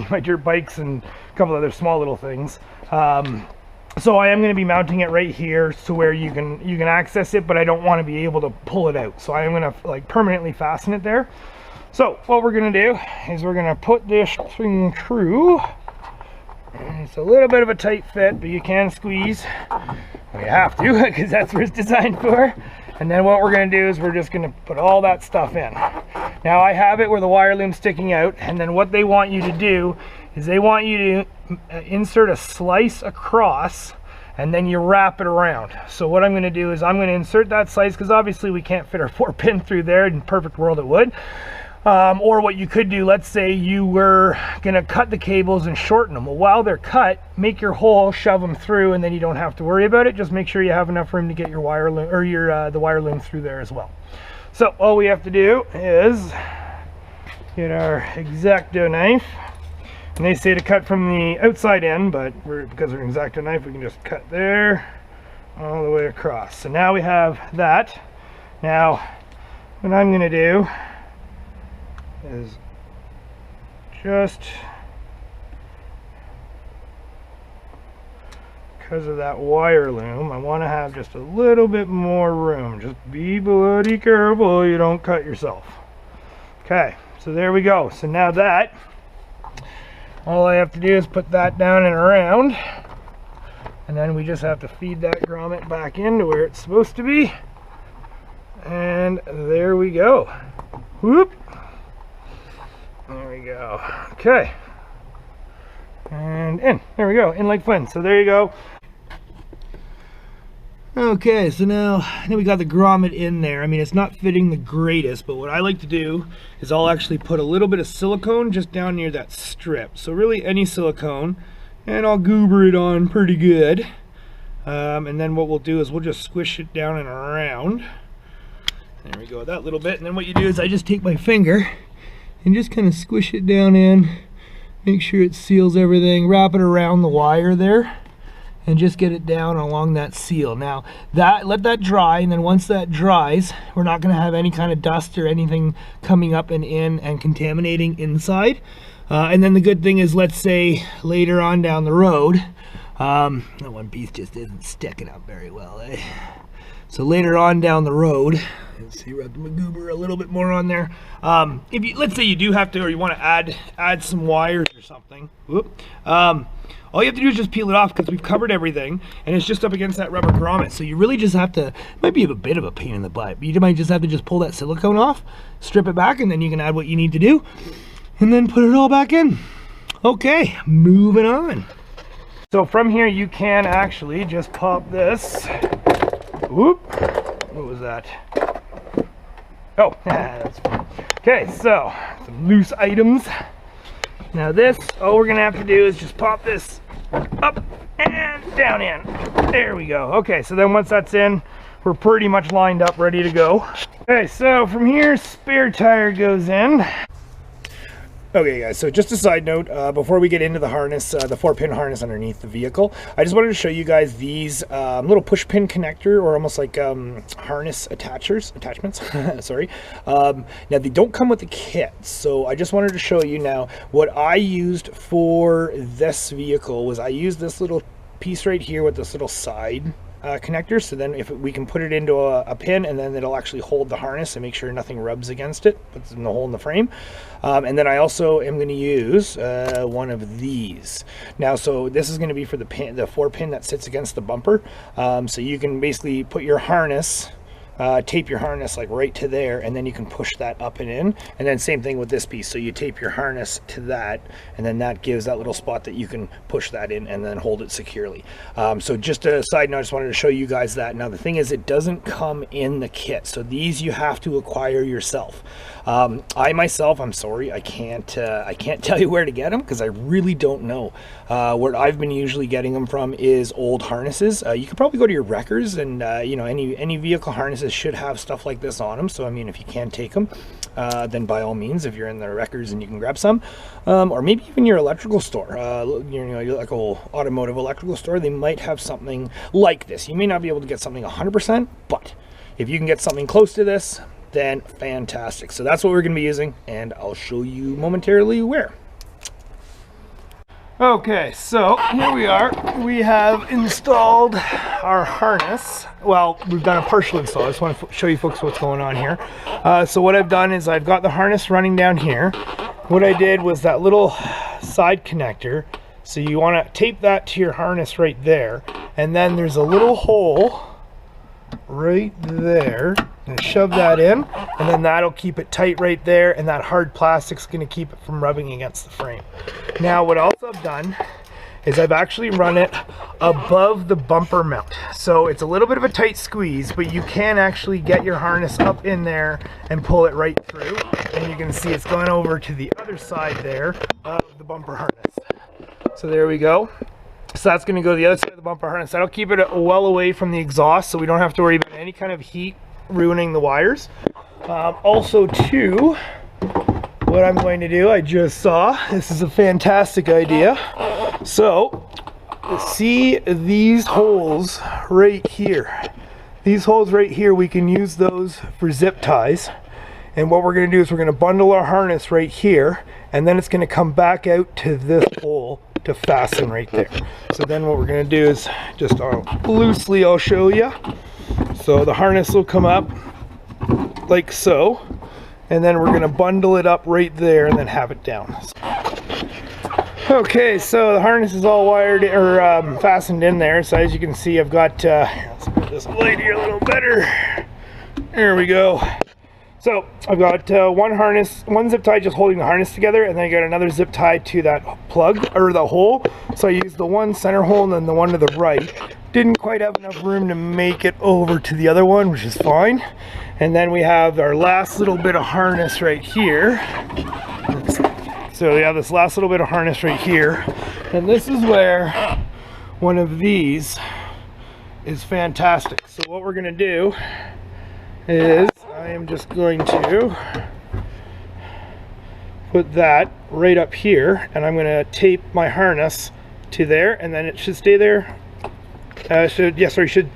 my dirt bikes and a couple other small little things. So I am going to be mounting it right here to where you can access it, but I don't want to be able to pull it out, so I am going to like permanently fasten it there. So what we're going to do is we're going to put this thing through, and it's a little bit of a tight fit, but you can squeeze. Well, you have to, because that's what it's designed for. And then what we're going to do is we're just going to put all that stuff in. Now I have it where the wire loom's sticking out, and then what they want you to do is they want you to insert a slice across, and then you wrap it around. So what I'm going to do is I'm going to insert that slice, because obviously we can't fit our 4-pin through there. In a perfect world it would. Or what you could do, let's say you were going to cut the cables and shorten them. Well, while they're cut, make your hole, shove them through, and then you don't have to worry about it. Just make sure you have enough room to get your wire loom, or the wire loom through there as well. So all we have to do is get our X-Acto knife. And they say to cut from the outside end, but because we're an X-Acto knife, we can just cut there all the way across. So now we have that. Now, what I'm going to do is just because of that wire loom, I want to have just a little bit more room. Just be bloody careful you don't cut yourself. Okay, so there we go. So now that, all I have to do is put that down and around, and then we just have to feed that grommet back into where it's supposed to be. And there we go. Whoop. There we go. Okay. And in. There we go. In like fun. So there you go. Okay, so now we got the grommet in there. I mean, it's not fitting the greatest, but what I like to do is I'll actually put a little bit of silicone just down near that strip. So really any silicone, and I'll goober it on pretty good. And then what we'll do is we'll just squish it down and around. There we go, that little bit. And then what you do is I just take my finger and just kind of squish it down in, make sure it seals everything, wrap it around the wire there, and just get it down along that seal. Now, let that dry, and then once that dries, we're not going to have any kind of dust or anything coming up and in and contaminating inside. And then the good thing is, let's say later on down the road, that one piece just isn't sticking up very well, eh? So later on down the road, let's see, wrap the goober a little bit more on there. If you, let's say you do have to, or you want to add some wires or something, whoop, all you have to do is just peel it off, because we've covered everything, and it's just up against that rubber grommet. So you really just have to, it might be a bit of a pain in the butt, but you might just have to just pull that silicone off, strip it back, and then you can add what you need to do, and then put it all back in. Okay, moving on. So from here, you can actually just pop this. Whoop, what was that? Oh, that's fine. Okay, so some loose items. Now this, all we're gonna have to do is just pop this up and down in. There we go. Okay, so then once that's in, we're pretty much lined up, ready to go. Okay, so from here, spare tire goes in. Okay guys, so just a side note, before we get into the harness, the 4-pin harness underneath the vehicle, I just wanted to show you guys these little push pin connector, or almost like harness attachments, sorry. Now they don't come with the kit, so I just wanted to show you now what I used for this vehicle was I used this little piece right here with this little side connector, so then if we can put it into a pin, and then it'll actually hold the harness and make sure nothing rubs against it, puts it in the hole in the frame. And then I also am going to use one of these. Now, so this is going to be for the 4-pin that sits against the bumper. So you can basically put your harness, tape your harness like right to there, and then you can push that up and in. And then same thing with this piece, so you tape your harness to that, and then that gives that little spot that you can push that in and then hold it securely. So just a side note, I just wanted to show you guys that. Now the thing is, it doesn't come in the kit, so these you have to acquire yourself. I myself, I'm sorry, I can't tell you where to get them, because I really don't know. Where I've been usually getting them from is old harnesses. You could probably go to your wreckers, and you know, any vehicle harnesses should have stuff like this on them. So I mean, if you can take them, then by all means, if you're in the wreckers and you can grab some, or maybe even your electrical store, you know, your local automotive electrical store, they might have something like this. You may not be able to get something 100%, but if you can get something close to this, then fantastic. So that's what we're going to be using, and I'll show you momentarily where. Okay, so here we are. We have installed our harness. Well, we've done a partial install. I just want to show you folks what's going on here. So what I've done is I've got the harness running down here. What I did was that little side connector. So you want to tape that to your harness right there. And then there's a little hole right there. And shove that in, and then that'll keep it tight right there, and that hard plastic's going to keep it from rubbing against the frame. Now what else I've done is I've actually run it above the bumper mount. So it's a little bit of a tight squeeze, but you can actually get your harness up in there and pull it right through. And you can see it's going over to the other side there of the bumper harness. So there we go. So that's going to go to the other side of the bumper harness. That'll keep it well away from the exhaust, so we don't have to worry about any kind of heat ruining the wires. Also too, what I'm going to do, I just saw, this is a fantastic idea. So see these holes right here. These holes right here, we can use those for zip ties. And what we're going to do is we're going to bundle our harness right here, and then it's going to come back out to this hole to fasten right there. So then what we're going to do is just loosely I'll show you. So the harness will come up like so, and then we're going to bundle it up right there and then have it down. Okay, so the harness is all wired or fastened in there. So as you can see, I've got let's put this light here a little better. There we go. So I've got one zip tie just holding the harness together, and then I got another zip tie to that plug or the hole. So I used the one center hole and then the one to the right. Didn't quite have enough room to make it over to the other one, which is fine. And then we have our last little bit of harness right here. So we have this last little bit of harness right here, and this is where one of these is fantastic. So what we're going to do is I am just going to put that right up here, and I'm going to tape my harness to there, and then it should stay there. Should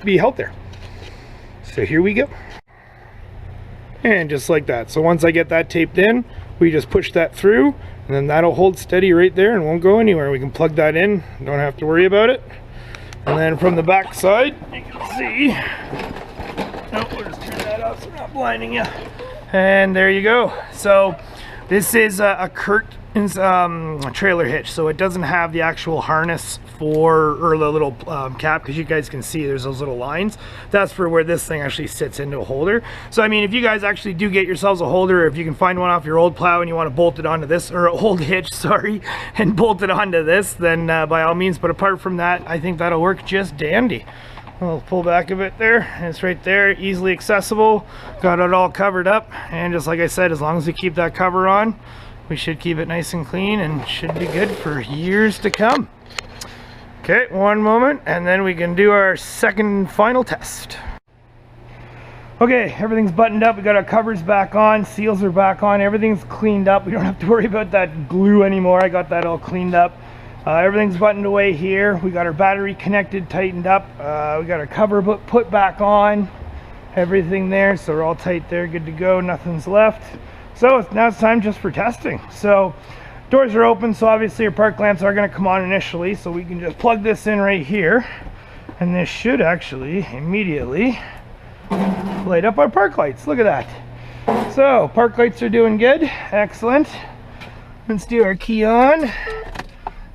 be held there. So here we go. And just like that. So once I get that taped in, we just push that through, and then that'll hold steady right there and won't go anywhere. We can plug that in, don't have to worry about it. And then from the back side, you can see, we'll just turn that off so we're not blinding you. And there you go. So this is a Curtains trailer hitch, so it doesn't have the actual harness or the little cap, because you guys can see there's those little lines. That's for where this thing actually sits into a holder. So I mean, if you guys actually do get yourselves a holder, or if you can find one off your old plow and you want to bolt it onto this, or an old hitch, sorry, and bolt it onto this, then by all means. But apart from that, I think that'll work just dandy. I'll pull back a bit there, and it's right there, easily accessible. Got it all covered up, and just like I said, as long as we keep that cover on, we should keep it nice and clean and should be good for years to come. Okay, one moment, and then we can do our second final test. Okay, everything's buttoned up. We got our covers back on, seals are back on, everything's cleaned up. We don't have to worry about that glue anymore. I got that all cleaned up. Everything's buttoned away here. We got our battery connected, tightened up. We got our cover put back on, everything there. So we're all tight there, good to go, nothing's left. So now it's time just for testing. So doors are open, so obviously our park lamps are going to come on initially. So we can just plug this in right here, and this should actually immediately light up our park lights. Look at that. So park lights are doing good, excellent. Let's do our key on.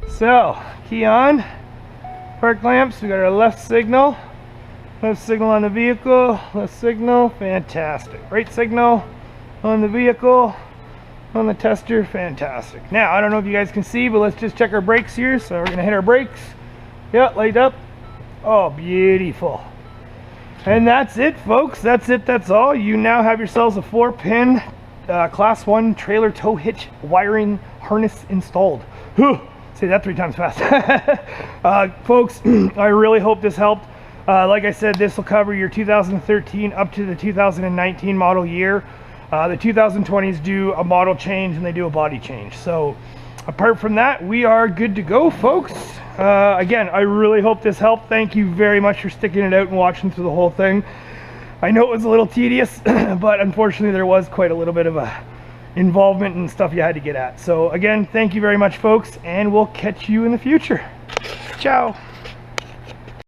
So key on, park lamps. We got our left signal on the vehicle, left signal, fantastic. Right signal on the vehicle, on the tester, fantastic. Now I don't know if you guys can see, but let's just check our brakes here. So we're gonna hit our brakes. Yeah, light up. Oh, beautiful. And that's it, folks. That's it, that's all. You now have yourselves a 4-pin class 1 trailer tow hitch wiring harness installed. Whew. Say that 3 times fast. Folks, I really hope this helped. Like I said, this will cover your 2013 up to the 2019 model year. The 2020s do a model change and they do a body change. So apart from that, we are good to go, folks. Again, I really hope this helped. Thank you very much for sticking it out and watching through the whole thing. I know it was a little tedious, but unfortunately there was quite a little bit of a involvement and stuff you had to get at. So again, thank you very much, folks, and we'll catch you in the future. Ciao.